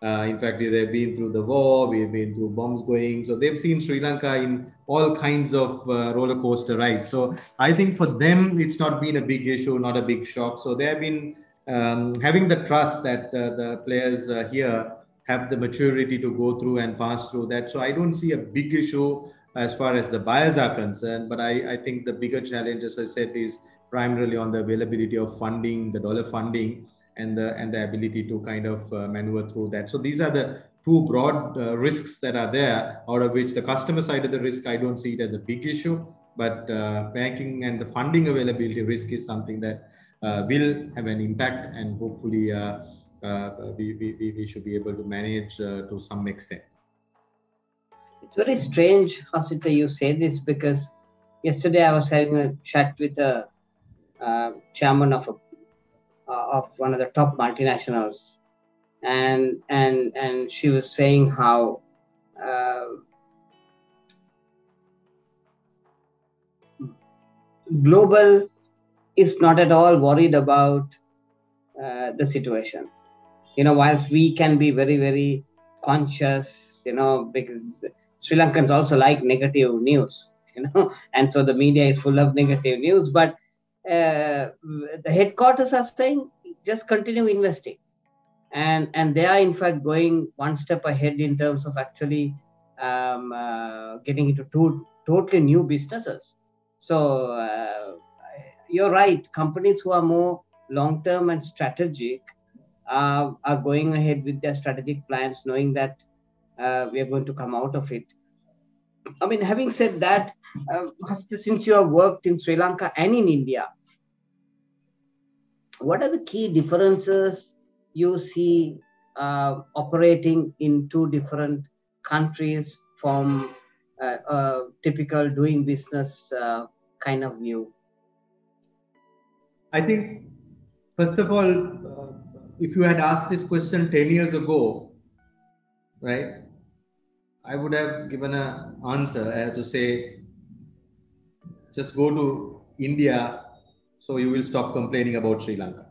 In fact, they've been through the war, we've been through bombs going. So they've seen Sri Lanka in all kinds of roller coaster rides. So I think for them, it's not been a big issue, not a big shock. So they have been having the trust that the players here have the maturity to go through and pass through that. So I don't see a big issue as far as the buyers are concerned. But I think the bigger challenge, as I said, is primarily on the availability of funding, the dollar funding, and the ability to kind of maneuver through that. So these are the two broad risks that are there, out of which the customer side of the risk, I don't see it as a big issue, but banking and the funding availability risk is something that will have an impact, and hopefully we should be able to manage to some extent. It's very strange, Hasita, you say this, because yesterday I was having a chat with a chairman of one of the top multinationals, and she was saying how Global is not at all worried about the situation. Whilst we can be very, very conscious, because Sri Lankans also like negative news, and so the media is full of negative news. But the headquarters are saying just continue investing, and they are in fact going one step ahead in terms of actually getting into two totally new businesses. So you're right. Companies who are more long-term and strategic are going ahead with their strategic plans, knowing that we are going to come out of it. I mean, having said that, since you have worked in Sri Lanka and in India, what are the key differences you see operating in two different countries from a typical doing business kind of view? I think, first of all, if you had asked this question 10 years ago, right, I would have given an answer as to say, just go to India so you will stop complaining about Sri Lanka,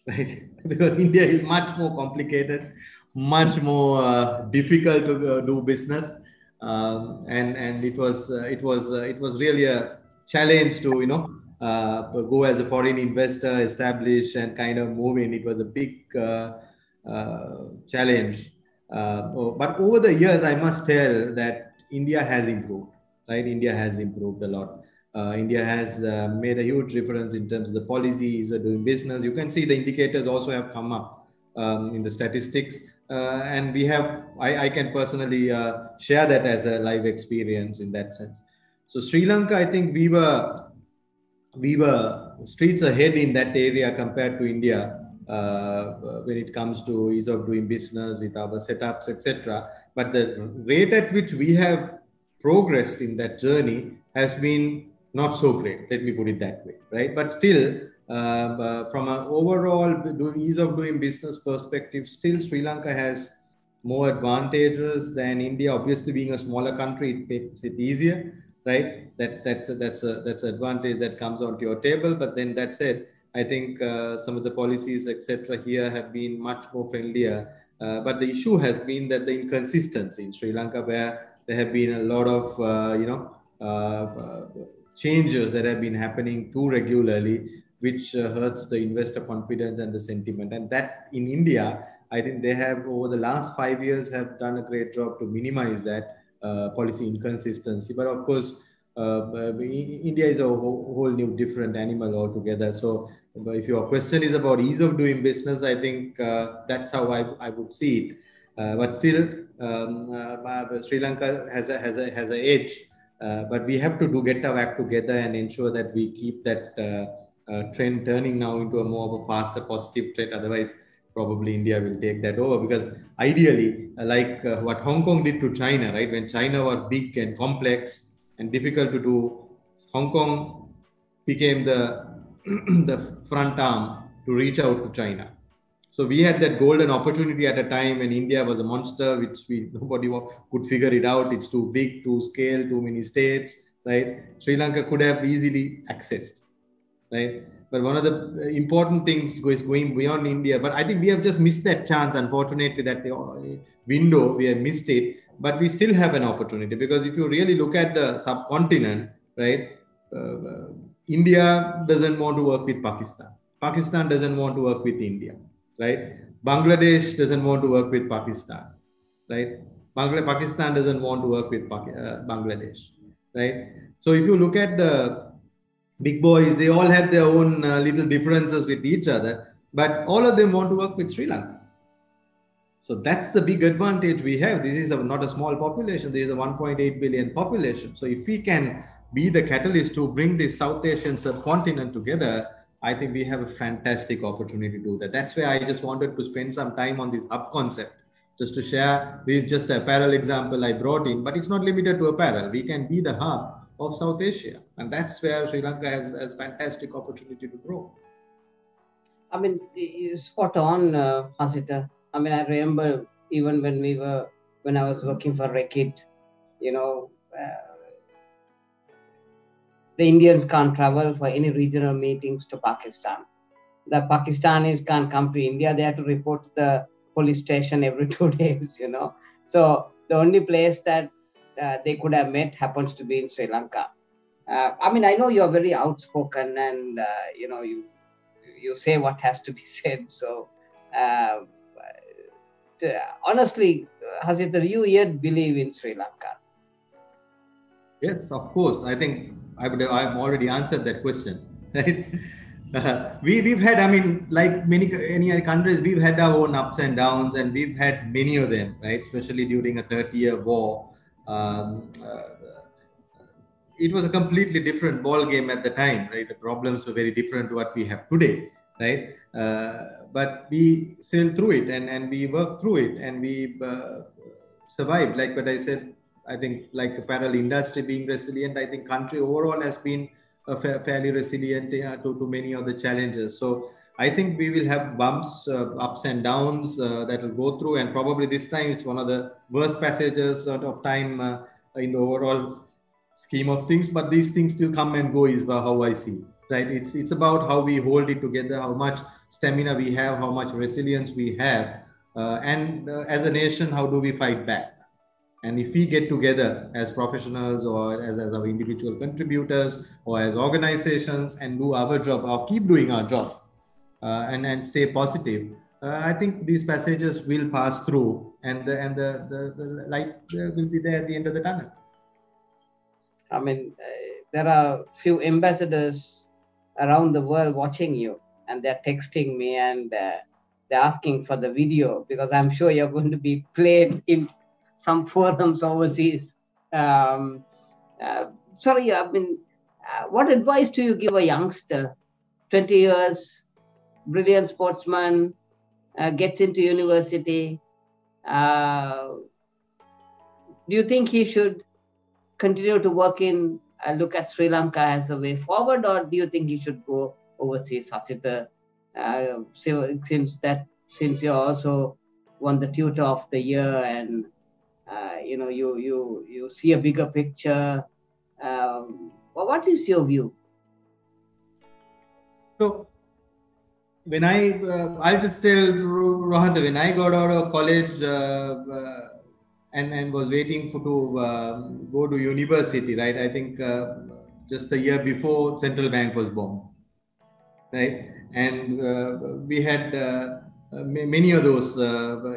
right? Because India is much more complicated, much more difficult to do business, and it was really a challenge to go as a foreign investor, establish and kind of move in. It was a big challenge. But over the years, I must tell that India has improved, right? India has improved a lot. India has made a huge difference in terms of the policies of doing business. You can see the indicators also have come up in the statistics. And we have, I can personally share that as a live experience in that sense. So Sri Lanka, I think we were streets ahead in that area compared to India when it comes to ease of doing business with our setups, etc. But the rate at which we have progressed in that journey has been not so great. Let me put it that way, right? But still, from an overall ease of doing business perspective, still Sri Lanka has more advantages than India. Obviously, being a smaller country, it makes it easier, right? That's an advantage that comes onto your table. But then that said, I think some of the policies, etc., here have been much more friendlier. But the issue has been that the inconsistency in Sri Lanka, where there have been a lot of changes that have been happening too regularly, which hurts the investor confidence and the sentiment. And that in India, I think they have over the last 5 years have done a great job to minimize that policy inconsistency. But of course, India is a whole new different animal altogether. So if your question is about ease of doing business, I think that's how I would see it. But still, Sri Lanka has an edge. But we have to get our act together and ensure that we keep that trend turning now into a more of a faster positive trend. Otherwise, probably India will take that over, because ideally, like what Hong Kong did to China, right? When China was big and complex and difficult to do, Hong Kong became the the front arm to reach out to China. So we had that golden opportunity at a time when India was a monster, which nobody could figure it out. It's too big, too scale, too many states, right? Sri Lanka could have easily accessed, right? But one of the important things is going beyond India. But I think we have just missed that chance. Unfortunately, that window, we have missed it. But we still have an opportunity, because if you really look at the subcontinent, right? India doesn't want to work with Pakistan. Pakistan doesn't want to work with India, right? Bangladesh doesn't want to work with Pakistan, right? Pakistan doesn't want to work with Bangladesh, right? So if you look at the big boys, they all have their own little differences with each other, but all of them want to work with Sri Lanka. So that's the big advantage we have. This is not a small population. There is a 1.8 billion population. So if we can be the catalyst to bring this South Asian subcontinent together, I think we have a fantastic opportunity to do that. That's why I just wanted to spend some time on this hub concept, just to share with just the apparel example I brought in. But it's not limited to apparel. We can be the hub of South Asia. And that's where Sri Lanka has fantastic opportunity to grow. I mean, you're spot on, Hasita. I mean, I remember even when I was working for Reckitt, the Indians can't travel for any regional meetings to Pakistan. The Pakistanis can't come to India. They have to report to the police station every 2 days, So the only place that they could have met happens to be in Sri Lanka. I mean, I know you're very outspoken and, you say what has to be said. So, honestly, Hasith, do you yet believe in Sri Lanka? Yes, of course. I think I've already answered that question, right? We've had, I mean, like any other countries, we've had our own ups and downs, and we've had many of them, right? Especially during a 30-year war. It was a completely different ball game at the time, right? The problems were very different to what we have today, right? But we sailed through it and we worked through it and we survived. Like what I said, I think like apparel industry being resilient, I think country overall has been fairly resilient to many of the challenges. So I think we will have bumps, ups and downs that will go through, and probably this time it's one of the worst passages of time in the overall scheme of things, but these things still come and go is how I see, right? It's about how we hold it together, how much stamina we have, how much resilience we have, and as a nation, how do we fight back? And if we get together as professionals or as our individual contributors or as organizations and do our job or keep doing our job and stay positive, I think these passages will pass through and the light will be there at the end of the tunnel. I mean, there are few ambassadors around the world watching you, and they're texting me and they're asking for the video because I'm sure you're going to be played in some forums overseas. Sorry, I mean, what advice do you give a youngster, 20 years, brilliant sportsman, gets into university? Do you think he should continue to work in, look at Sri Lanka as a way forward, or do you think he should go overseas, Hasith? Since you also won the Tutor of the Year and you see a bigger picture. What is your view? So when I'll just tell Rohan, when I got out of college and was waiting to go to university, right? I think just the year before Central Bank was bombed, right? And we had many of those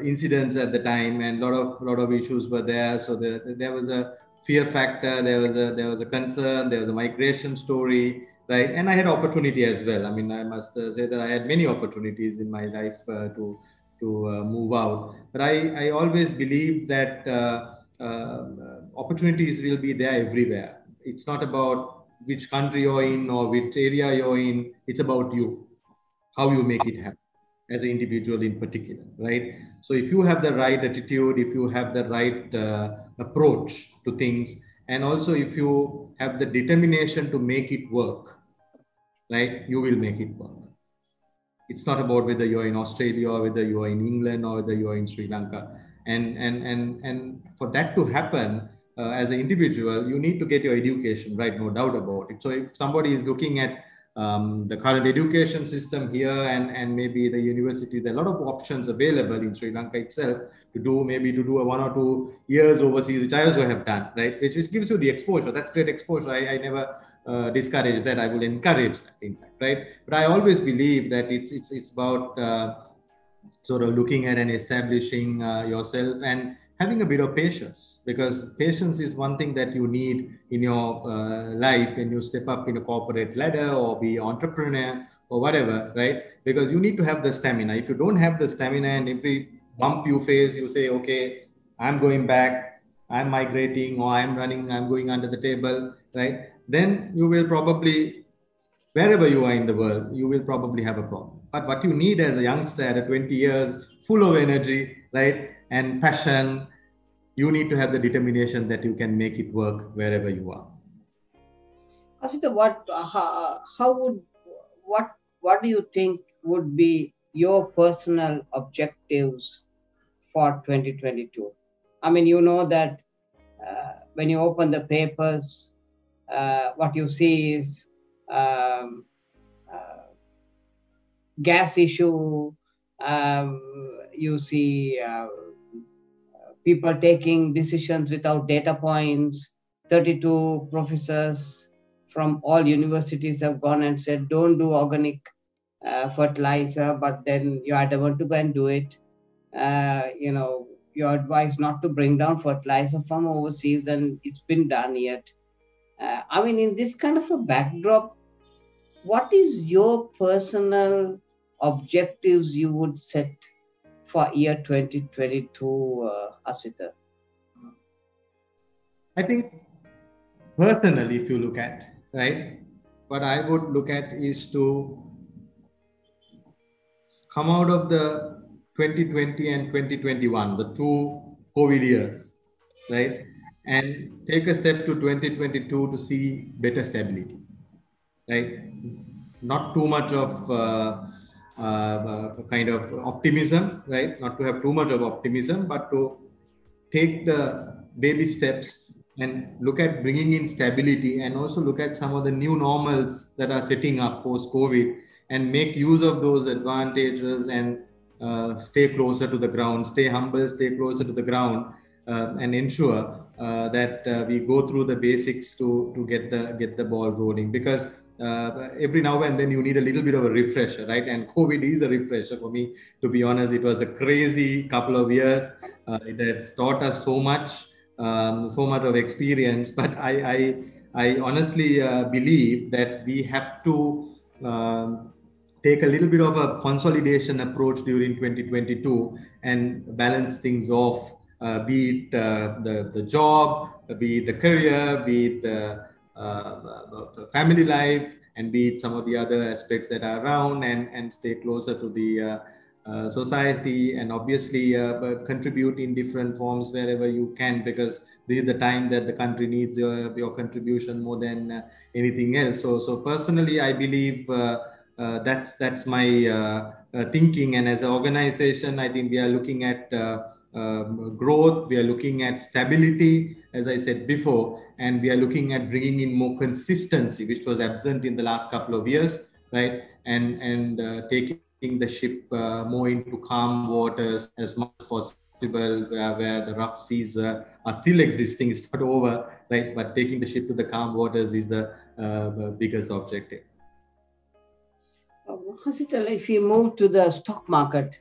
incidents at the time, and a lot of issues were there. So there was a fear factor, there was a concern, there was a migration story, right? And I had opportunity as well. I mean, I must say that I had many opportunities in my life to move out. But I always believe that opportunities will be there everywhere. It's not about which country you're in or which area you're in. It's about you, how you make it happen as an individual in particular, right? So if you have the right attitude, if you have the right approach to things, and also if you have the determination to make it work, right, you will make it work. It's not about whether you're in Australia or whether you're in England or whether you're in Sri Lanka. And for that to happen, as an individual, you need to get your education, right? No doubt about it. So if somebody is looking at the current education system here and maybe the university, there are a lot of options available in Sri Lanka itself to do a 1 or 2 years overseas, which I also have done, right? Which gives you the exposure. That's great exposure. I never discourage that. I will encourage that, in fact, right? But I always believe that it's about sort of looking at and establishing yourself and having a bit of patience, because patience is one thing that you need in your life when you step up in a corporate ladder or be entrepreneur or whatever, right? Because you need to have the stamina. If you don't have the stamina and every bump you face, you say, okay, I'm going back, I'm migrating, or I'm going under the table, right? Then you will probably, wherever you are in the world, you will probably have a problem. But what you need as a youngster at 20 years, full of energy, right, and passion, you need to have the determination that you can make it work wherever you are. Hasith, what do you think would be your personal objectives for 2022? I mean, you know that when you open the papers, what you see is gas issue, you see people taking decisions without data points. 32 professors from all universities have gone and said, don't do organic fertilizer, but then you're adamant to go and do it. You're advised not to bring down fertilizer from overseas, and it's been done yet. In this kind of a backdrop, what is your personal objectives you would set for year 2022, Hasita? I think personally, if you look at, right, what I would look at is to come out of the 2020 and 2021, the two COVID years, right, and take a step to 2022 to see better stability, right? Not too much of kind of optimism, right? Not to have too much of optimism, but to take the baby steps and look at bringing in stability, and also look at some of the new normals that are setting up post-COVID, and make use of those advantages and stay closer to the ground, stay humble, stay closer to the ground, and ensure that we go through the basics to get the ball rolling. Because every now and then you need a little bit of a refresher, right? And COVID is a refresher for me, to be honest. It was a crazy couple of years. It has taught us so much of experience. But I honestly believe that we have to take a little bit of a consolidation approach during 2022 and balance things off, be it the job, be it the career, be it the family life, and be it some of the other aspects that are around, and stay closer to the society, and obviously contribute in different forms wherever you can, because this is the time that the country needs your contribution more than anything else. So personally, I believe that's my thinking. And as an organization, I think we are looking at growth, we are looking at stability, as I said before, and we are looking at bringing in more consistency, which was absent in the last couple of years, right? And taking the ship more into calm waters as much as possible, where the rough seas are still existing. It's not over, right? But taking the ship to the calm waters is the biggest objective. Hasita, if you move to the stock market,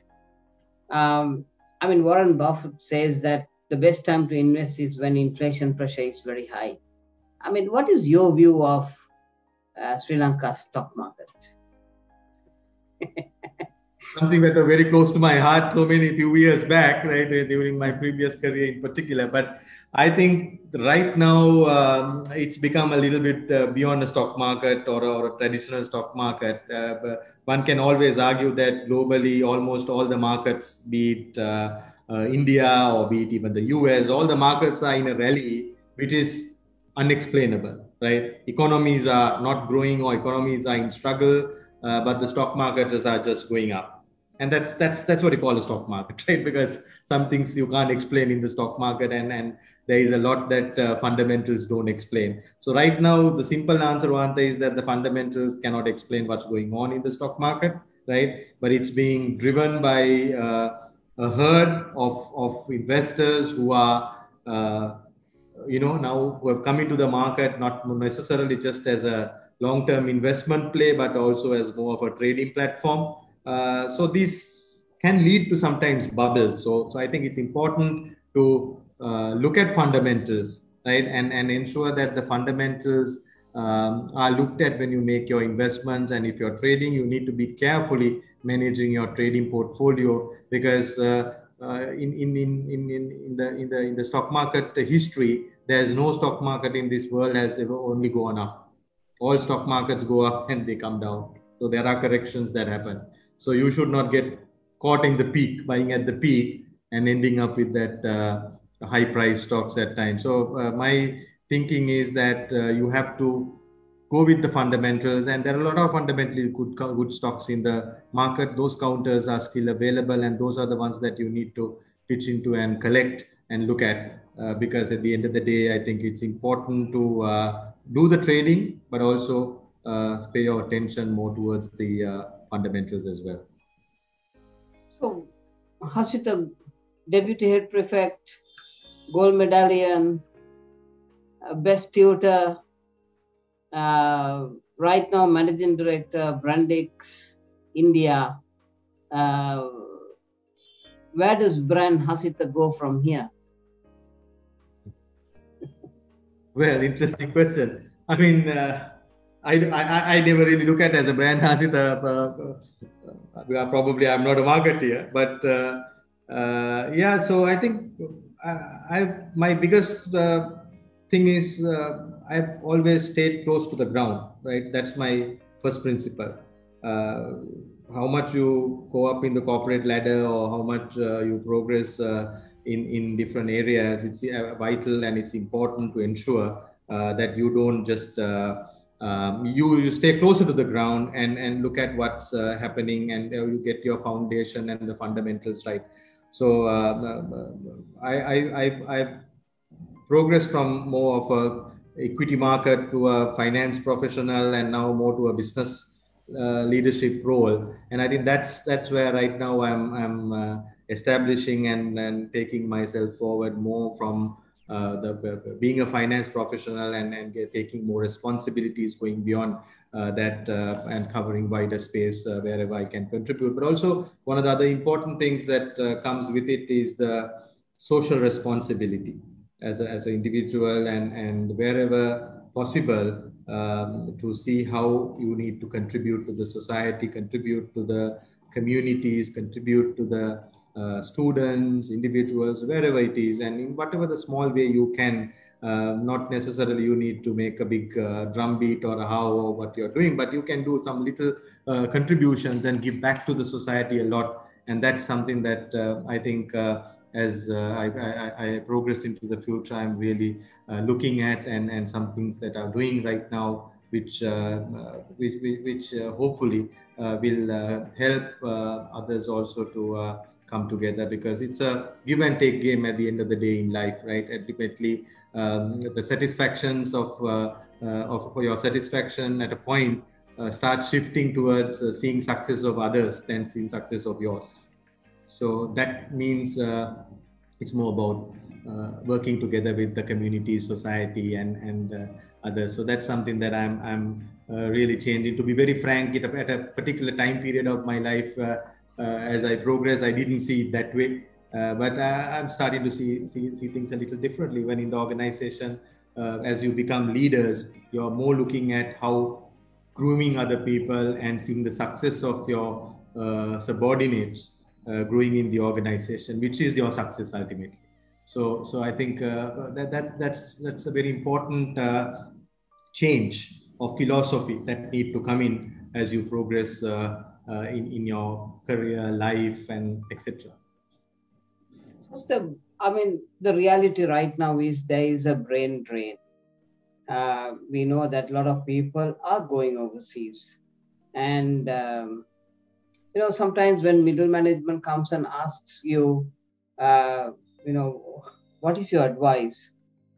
Warren Buffett says that the best time to invest is when inflation pressure is very high. What is your view of Sri Lanka's stock market? Something that was very close to my heart few years back, right, during my previous career in particular. But I think right now it's become a little bit beyond a stock market or a traditional stock market. But one can always argue that globally, almost all the markets, be it India or be it even the US, all the markets are in a rally, which is unexplainable, right? Economies are not growing, or economies are in struggle, but the stock markets are just going up. And that's what you call a stock market, right? Because some things you can't explain in the stock market, and there is a lot that fundamentals don't explain. So right now, the simple answer, Vanta, is that the fundamentals cannot explain what's going on in the stock market, right? But it's being driven by a herd of investors who are, now who have come into the market, not necessarily just as a long-term investment play, but also as more of a trading platform. So this can lead to sometimes bubbles. So I think it's important to look at fundamentals, right, and ensure that the fundamentals are looked at when you make your investments. And if you're trading, you need to be carefully managing your trading portfolio, because in the stock market history, there's no stock market in this world has ever only gone up. All stock markets go up and they come down. So there are corrections that happen. So you should not get caught in the peak, buying at the peak and ending up with that high price stocks at times. So my thinking is that you have to go with the fundamentals, and there are a lot of fundamentally good stocks in the market. Those counters are still available, and those are the ones that you need to pitch into and collect and look at, because at the end of the day, I think it's important to do the trading, but also pay your attention more towards the fundamentals as well. So, Hasita, Deputy Head Prefect, gold medallion, best tutor, right now managing director, Brandix, India. Where does brand Hasita go from here? Well, interesting question. I mean, I never really look at it as a brand Hasita. Probably I'm not a marketer, but yeah. So I think my biggest thing is I've always stayed close to the ground. Right, that's my first principle. How much you go up in the corporate ladder or how much you progress in different areas, it's vital and it's important to ensure that you don't just you stay closer to the ground and look at what's happening, and you get your foundation and the fundamentals right. So I progressed from more of a equity market to a finance professional, and now more to a business leadership role. And I think that's where right now I'm establishing and taking myself forward more from being a finance professional and taking more responsibilities, going beyond that and covering wider space wherever I can contribute. But also one of the other important things that comes with it is the social responsibility as an individual, and wherever possible, to see how you need to contribute to the society, contribute to the communities, contribute to the students, individuals, wherever it is, and in whatever the small way you can. Not necessarily you need to make a big drum beat or a how or what you're doing, but you can do some little contributions and give back to the society a lot. And that's something that I think as I progress into the future, I'm really looking at, and some things that are doing right now, which hopefully will help others also to come together, because it's a give and take game at the end of the day in life, right? Ultimately, the satisfactions of your satisfaction at a point start shifting towards seeing success of others than seeing success of yours. So that means it's more about working together with the community, society, and others. So that's something that I'm really changing. To be very frank, at a particular time period of my life, as I progress, I didn't see it that way. But I'm starting to see things a little differently. When in the organization, as you become leaders, you're more looking at how grooming other people and seeing the success of your subordinates growing in the organization, which is your success ultimately. So I think that's a very important change of philosophy that need to come in as you progress in your career, life, and etc. The reality right now is there is a brain drain. We know that a lot of people are going overseas, and sometimes when middle management comes and asks you, what is your advice?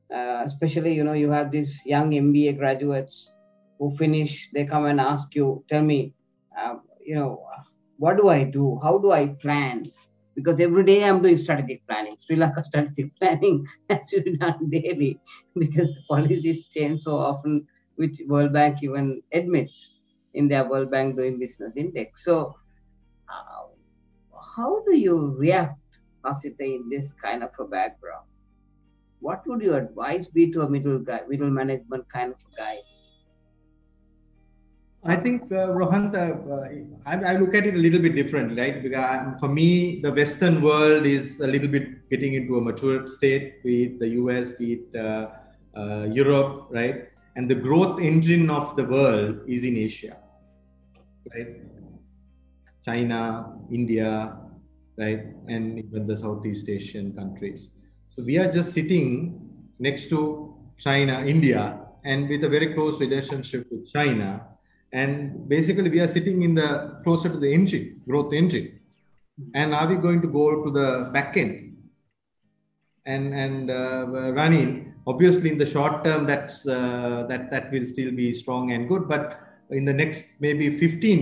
Especially, you have these young MBA graduates who finish, they come and ask you, tell me, what do I do? How do I plan? Because every day I'm doing strategic planning. Sri Lanka strategic planning has to be done daily because the policies change so often, which World Bank even admits in their World Bank Doing Business Index. So how do you react, Hasita, in this kind of a background? What would your advice be to a middle management kind of a guy? I think, Rohan, I look at it a little bit differently, right? Because for me, the Western world is a little bit getting into a mature state, be it the US, be it Europe, right? And the growth engine of the world is in Asia, right? China, India, right? And even the Southeast Asian countries. So we are just sitting next to China, India, and with a very close relationship with China. And basically, we are sitting in the closer to the engine, growth engine. And are we going to go to the back end and running? Obviously, in the short term, that will still be strong and good. But in the next maybe 15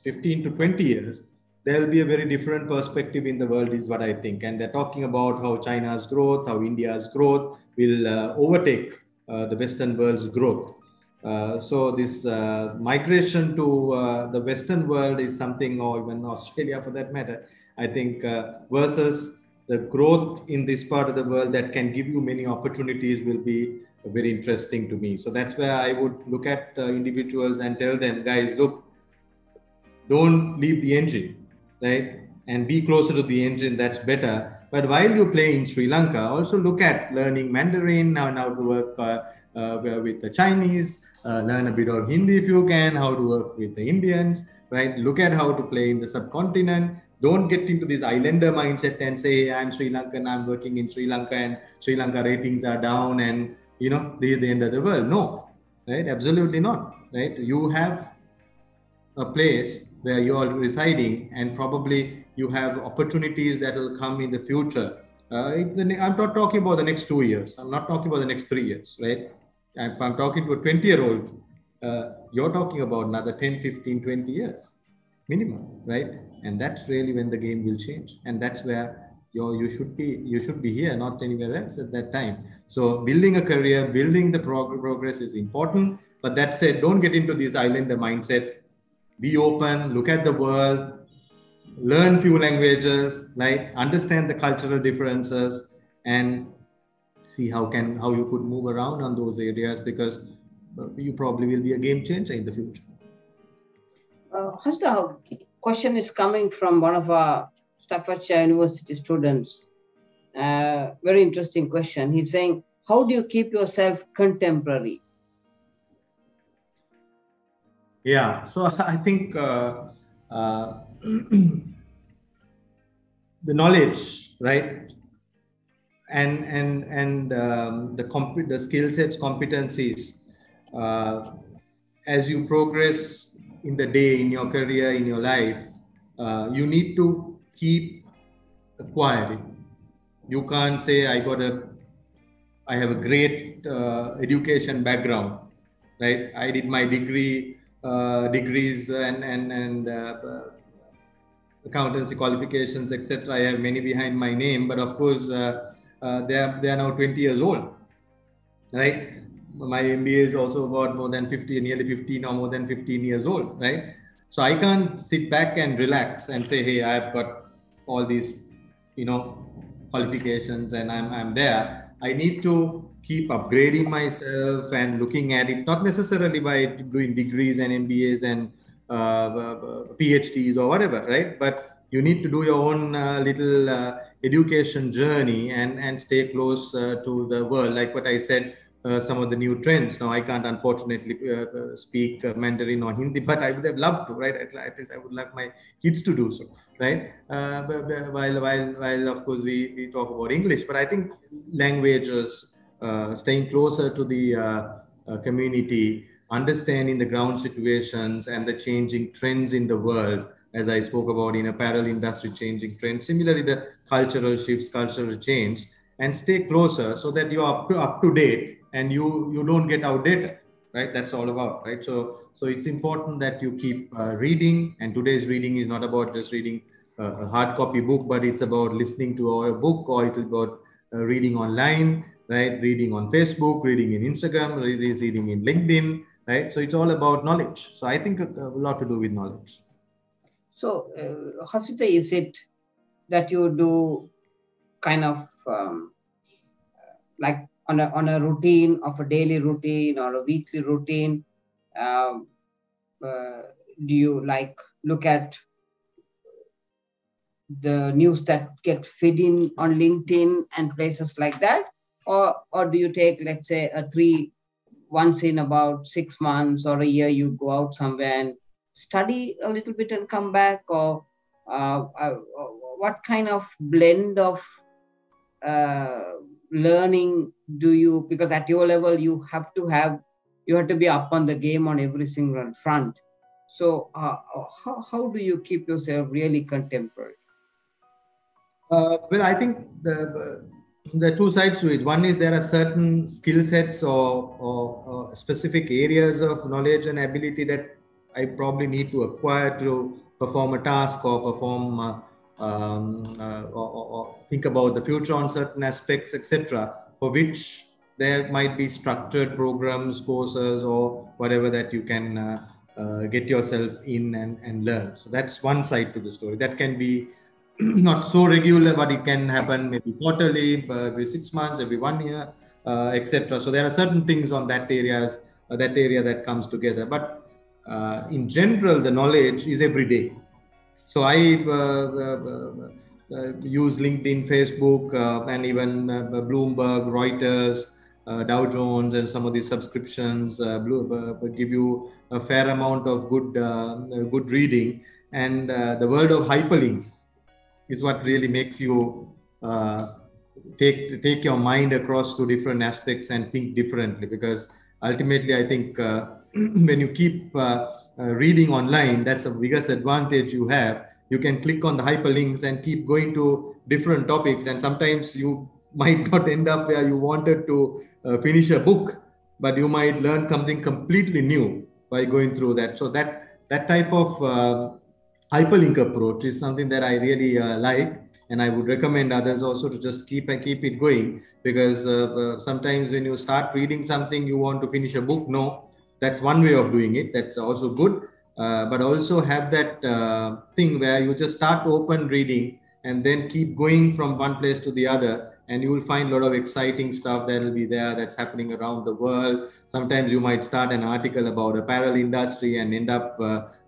to 20 years, there'll be a very different perspective in the world is what I think. And they're talking about how China's growth, how India's growth will overtake the Western world's growth. So this migration to the Western world is something, or even Australia for that matter, I think, versus the growth in this part of the world that can give you many opportunities will be very interesting to me. So that's where I would look at individuals and tell them, guys, look, don't leave the engine, right? And be closer to the engine, that's better. But while you play in Sri Lanka, also look at learning Mandarin, how to work with the Chinese, learn a bit of Hindi if you can, how to work with the Indians, right? Look at how to play in the subcontinent. Don't get into this islander mindset and say, hey, I'm Sri Lankan, I'm working in Sri Lanka, and Sri Lanka ratings are down, and this is the end of the world. No, right? Absolutely not, right? You have a place where you are residing, and probably you have opportunities that will come in the future. I'm not talking about the next 2 years. I'm not talking about the next 3 years, right? And if I'm talking to a 20-year-old, you're talking about another 10, 15, 20 years minimum, right? And that's really when the game will change. And that's where you should be here, not anywhere else at that time. So building a career, building the progress is important. But that said, don't get into this islander mindset. Be open, look at the world, learn few languages, like understand the cultural differences, and see how you could move around on those areas, because you probably will be a game changer in the future. Hasita, question is coming from one of our Staffordshire University students. Very interesting question. He's saying, how do you keep yourself contemporary? Yeah, so I think the knowledge, right, and the skill sets, competencies, as you progress in the day, in your career, in your life, you need to keep acquiring. You can't say I have a great education background, right? I did my degrees and accountancy qualifications, etc. I have many behind my name, but of course they are now 20 years old, right? My MBA is also about nearly 15 or more than 15 years old, right? So I can't sit back and relax and say, hey, I've got all these, qualifications and I'm there. I need to keep upgrading myself and looking at it, not necessarily by doing degrees and MBAs and PhDs or whatever, right? But you need to do your own little education journey and stay close to the world. Like what I said, some of the new trends. Now, I can't unfortunately speak Mandarin or Hindi, but I would have loved to, right? At least I would like my kids to do so, right? While of course we talk about English, but I think languages, staying closer to the community, understanding the ground situations and the changing trends in the world, as I spoke about in apparel industry changing trends, similarly the cultural shifts, cultural change, and stay closer so that you're up to date and you don't get outdated, right? That's all about, right? So it's important that you keep reading, and today's reading is not about just reading a hard copy book, but it's about listening to a book, or it's about reading online, right? Reading on Facebook, reading in Instagram, reading in LinkedIn, right? So it's all about knowledge. So I think a lot to do with knowledge. So Hasita, is it that you do kind of like on a routine of a daily routine or a weekly routine? Do you like look at the news that get fed in on LinkedIn and places like that? Or do you take, let's say, once in about 6 months or a year, you go out somewhere and study a little bit and come back? Or what kind of blend of learning do you, because at your level you have to be up on the game on every single front. So how do you keep yourself really contemporary? Well, I think there are two sides to it. One is there are certain skill sets or specific areas of knowledge and ability that I probably need to acquire to perform a task or perform or think about the future on certain aspects, etc., for which there might be structured programs, courses, or whatever that you can get yourself in and learn. So that's one side to the story. That can be not so regular, but it can happen maybe quarterly, every 6 months, every 1 year, etc. So there are certain things on that area that comes together. But in general, the knowledge is every day. So I use LinkedIn, Facebook, and even Bloomberg, Reuters, Dow Jones, and some of these subscriptions give you a fair amount of good reading. And the world of hyperlinks is what really makes you take your mind across to different aspects and think differently. Because ultimately, I think when you keep reading online, that's the biggest advantage you have. You can click on the hyperlinks and keep going to different topics, and sometimes you might not end up where you wanted to finish a book, but you might learn something completely new by going through that. So that type of hyperlink approach is something that I really like, and I would recommend others also to just keep it going, because sometimes when you start reading something, you want to finish a book. No, that's one way of doing it. That's also good, but also have that thing where you just start open reading and then keep going from one place to the other, and you will find a lot of exciting stuff that will be there that's happening around the world. Sometimes you might start an article about apparel industry and end up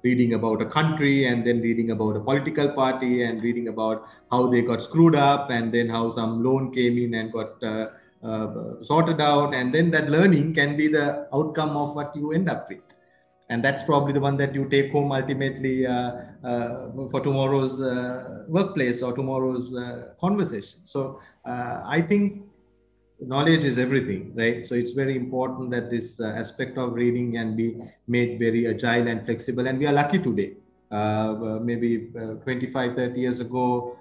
reading about a country, and then reading about a political party, and reading about how they got screwed up, and then how some loan came in and got sorted out. And then that learning can be the outcome of what you end up with. And that's probably the one that you take home ultimately for tomorrow's workplace or tomorrow's conversation. So I think knowledge is everything, right? So it's very important that this aspect of reading can be made very agile and flexible. And we are lucky today. Maybe 25, 30 years ago,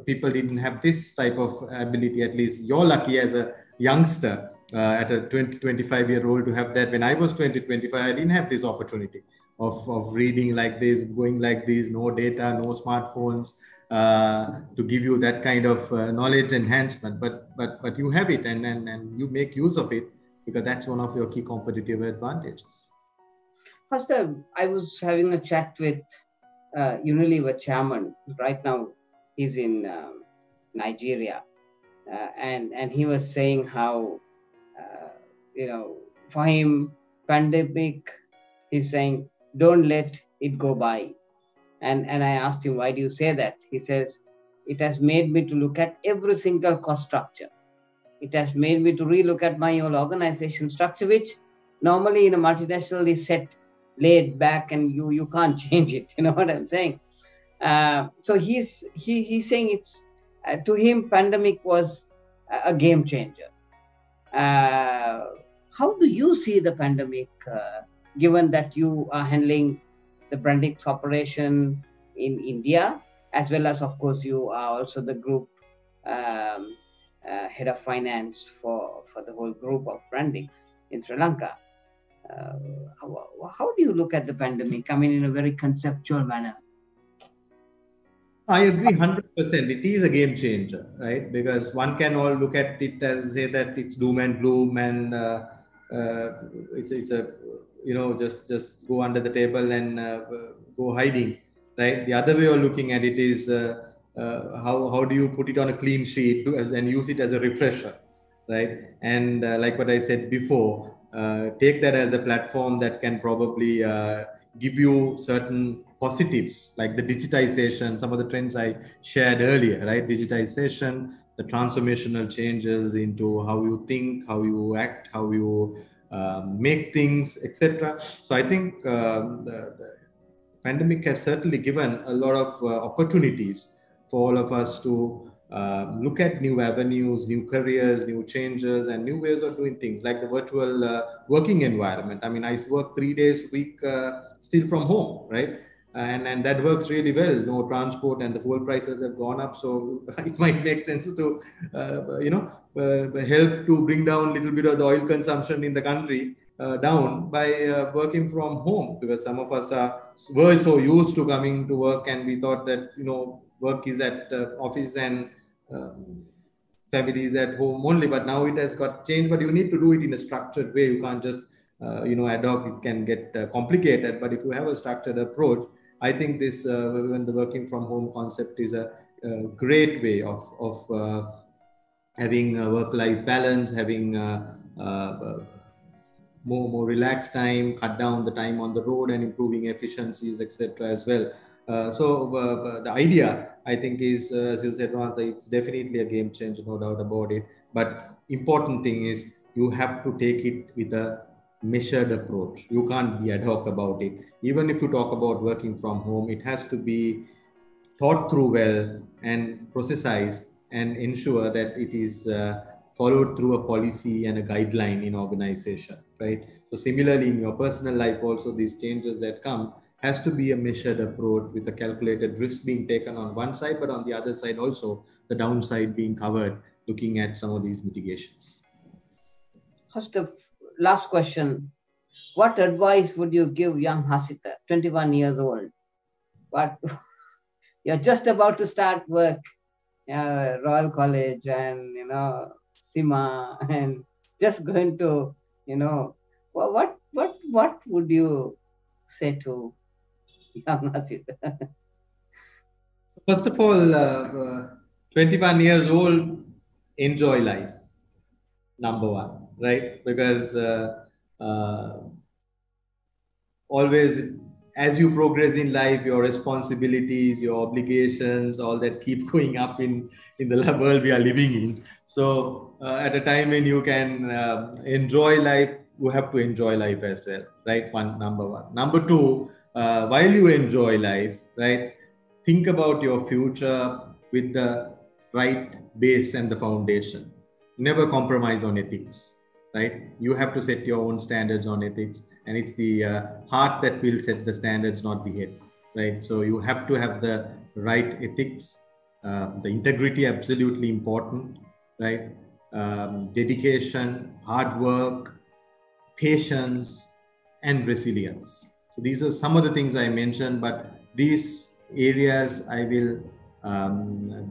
people didn't have this type of ability. At least you're lucky as a youngster at a 20, 25-year-old to have that. When I was 20, 25, I didn't have this opportunity of reading like this, going like this, no data, no smartphones, to give you that kind of knowledge enhancement. But you have it, and you make use of it, because that's one of your key competitive advantages. Pastor, I was having a chat with Unilever chairman. Right now, he's in Nigeria, and he was saying how for him, pandemic, he's saying, don't let it go by. And I asked him, why do you say that? He says, it has made me to look at every single cost structure. It has made me to relook at my whole organization structure, which normally in a multinational is set, laid back, and you can't change it. You know what I'm saying? So he's saying it's to him, pandemic was a game changer. How do you see the pandemic, given that you are handling the Brandix operation in India, as well as, of course, you are also the group head of finance for the whole group of Brandix in Sri Lanka? How do you look at the pandemic? I mean, in a very conceptual manner. I agree 100%. It is a game changer, right? Because one can all look at it as say that it's doom and gloom, and it's a just go under the table and go hiding, right? The other way of looking at it is how do you put it on a clean sheet and use it as a refresher, right? And like what I said before, take that as a platform that can probably give you certain positives, like the digitization, some of the trends I shared earlier, right? Digitization, the transformational changes into how you think, how you act, how you make things, etc. So I think the pandemic has certainly given a lot of opportunities for all of us to look at new avenues, new careers, new changes, and new ways of doing things, like the virtual working environment. I mean, I work 3 days a week still from home, right? And that works really well. No transport, and the fuel prices have gone up, so it might make sense to help to bring down a little bit of the oil consumption in the country down by working from home, because some of us were so used to coming to work, and we thought that work is at office and family is at home only. But now it has got changed. But you need to do it in a structured way. You can't just ad hoc. It can get complicated. But if you have a structured approach, I think this when the working from home concept is a great way of having a work-life balance, having more relaxed time, cut down the time on the road, and improving efficiencies, etc. as well. So the idea, I think, is, as you said, it's definitely a game changer, no doubt about it. But important thing is you have to take it with a measured approach. You can't be ad hoc about it. Even if you talk about working from home, it has to be thought through well and processized, and ensure that it is followed through a policy and a guideline in organization, right? So similarly, in your personal life also, these changes that come has to be a measured approach with a calculated risk being taken on one side, but on the other side also the downside being covered, looking at some of these mitigations. First, the last question. What advice would you give young Hasita, 21 years old? What you're just about to start work, Royal College and, SIMA, and just going to, what would you say to young Hasita? First of all, 21 years old, enjoy life, number one, right? Because always, as you progress in life, your responsibilities, your obligations, all that keep going up in the world we are living in. So at a time when you can enjoy life, you have to enjoy life as well, right? Number one. Number two, while you enjoy life, right, think about your future with the right base and the foundation. Never compromise on ethics, right? You have to set your own standards on ethics, and it's the heart that will set the standards, not the head, right? So you have to have the right ethics, the integrity, absolutely important, right? Dedication, hard work, patience, and resilience. So these are some of the things I mentioned, but these areas I will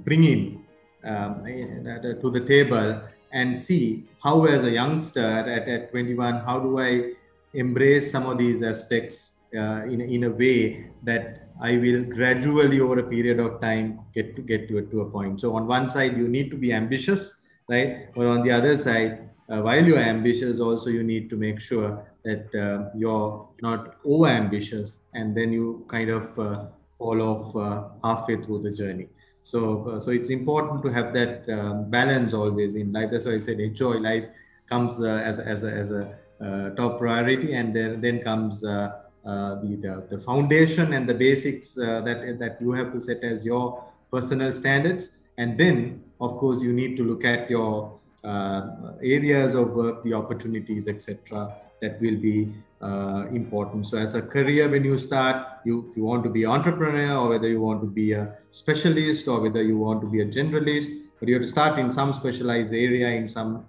bring in to the table and see how, as a youngster at 21, how do I embrace some of these aspects in a way that I will gradually over a period of time get to a point. So on one side, you need to be ambitious, right? But on the other side, while you are ambitious, also you need to make sure that you're not over ambitious, and then you kind of fall off halfway through the journey. So it's important to have that balance always in life. That's why I said enjoy life comes as a top priority, and then comes the foundation and the basics that you have to set as your personal standards. And then, of course, you need to look at your areas of work, the opportunities, etc., that will be important. So as a career, when you start, if you want to be entrepreneur, or whether you want to be a specialist, or whether you want to be a generalist, but you have to start in some specialized area in some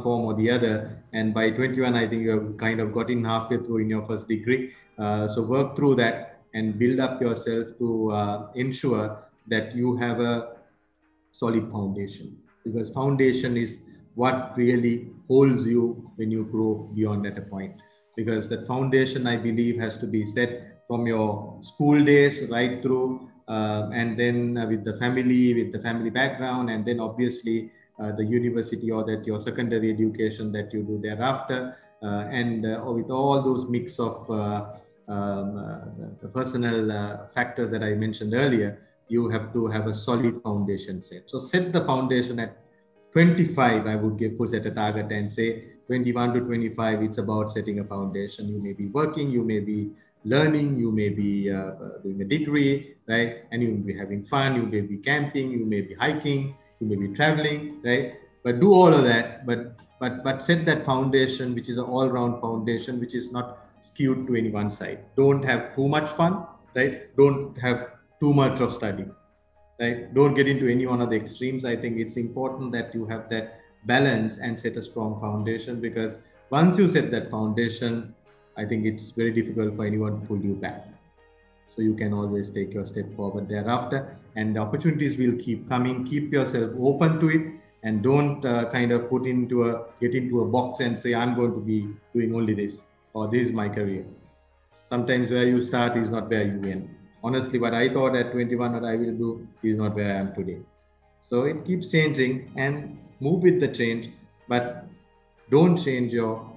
form or the other. And by 21, I think you have kind of gotten halfway through in your first degree. So work through that and build up yourself to ensure that you have a solid foundation, because foundation is what really holds you when you grow beyond that point. Because that foundation, I believe, has to be set from your school days right through, and then with the family background, and then obviously the university or that your secondary education that you do thereafter, and with all those mix of the personal factors that I mentioned earlier, you have to have a solid foundation set. So set the foundation at 25, I would put at a target and say 21 to 25, it's about setting a foundation. You may be working, you may be learning, you may be doing a degree, right? And you may be having fun, you may be camping, you may be hiking, you may be traveling, right? But do all of that, but set that foundation, which is an all-round foundation, which is not skewed to any one side. Don't have too much fun, right? Don't have too much of study, right? Don't get into any one of the extremes. I think it's important that you have that balance and set a strong foundation, because Once you set that foundation, I think it's very difficult for anyone to pull you back. So you can always take your step forward thereafter, and the opportunities will keep coming. Keep yourself open to it, and don't kind of get into a box and say, I'm going to be doing only this, or this is my career. Sometimes where you start is not where you end. Honestly, what I thought at 21 that I will do is not where I am today. So it keeps changing, and move with the change, but don't change your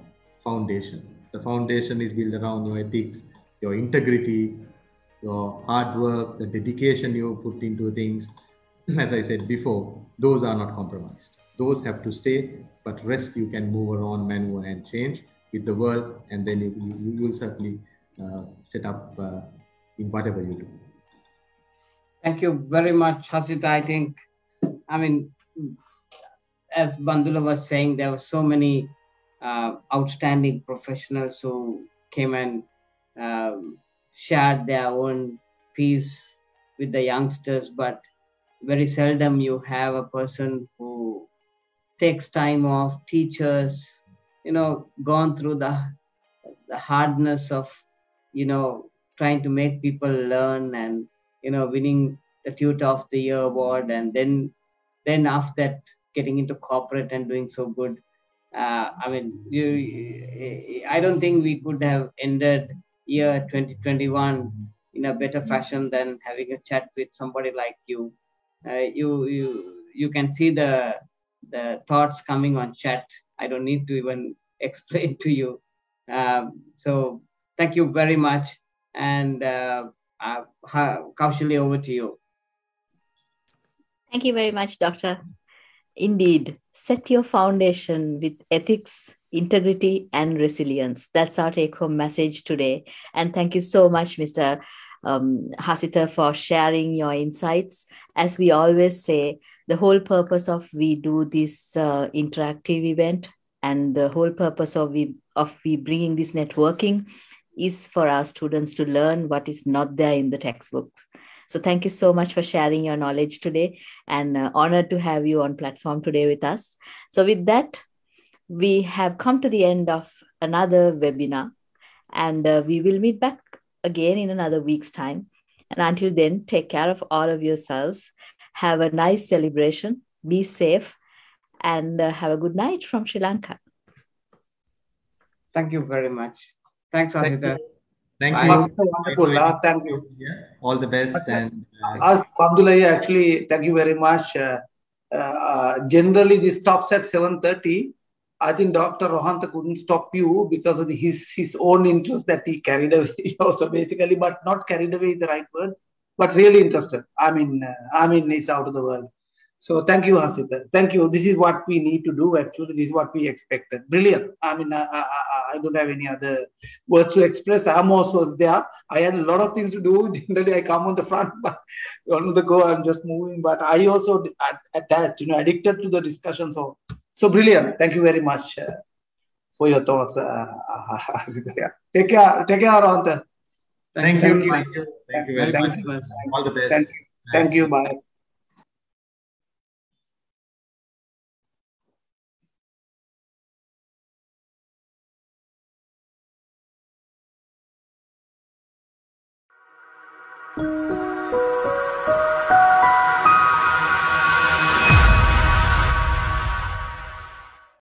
foundation. The foundation is built around your ethics, your integrity, your hard work, the dedication you put into things. As I said before, those are not compromised. Those have to stay, but rest you can move around, maneuver, and change with the world, and then you will certainly set up in whatever you do. Thank you very much, Hasita. I mean, as Bandula was saying, there were so many outstanding professionals who came and shared their own piece with the youngsters, but very seldom you have a person who takes time off, teachers, gone through the hardness of, trying to make people learn and, winning the Tutor of the Year award, and then after that, getting into corporate and doing so good. I don't think we could have ended year 2021 in a better fashion than having a chat with somebody like you. You can see the thoughts coming on chat. I don't need to even explain to you. So thank you very much. And Kaushali, over to you. Thank you very much, Doctor. Indeed, set your foundation with ethics, integrity, and resilience. That's our take-home message today. And thank you so much, Mr. Hasita, for sharing your insights. As we always say, the whole purpose of we do this interactive event, and the whole purpose of we bringing this networking is for our students to learn what is not there in the textbooks. So thank you so much for sharing your knowledge today, and honored to have you on platform today with us. So with that, we have come to the end of another webinar, and we will meet back again in another week's time. And until then, take care of all of yourselves. Have a nice celebration. Be safe, and have a good night from Sri Lanka. Thank you very much. Thanks, Hasita. Thank you. Wonderful. Thank you. All the best. And as Bandula, actually, thank you very much. Generally, this stops at 7:30. I think Dr. Rohantha couldn't stop you because of his own interest that he carried away. So basically, but not carried away is the right word, but really interested. I mean, it's out of the world. So thank you, Hasita. Thank you. This is what we need to do. Actually, this is what we expected. Brilliant. I mean, I don't have any other words to express. I'm also there. I had a lot of things to do. Generally, I come on the front, but on the go, I'm just moving. But I also attached, addicted to the discussion. So brilliant. Thank you very much for your thoughts. Take care, Rohantha. Thank you very much. All the best. Thank you. Bye. Thank you.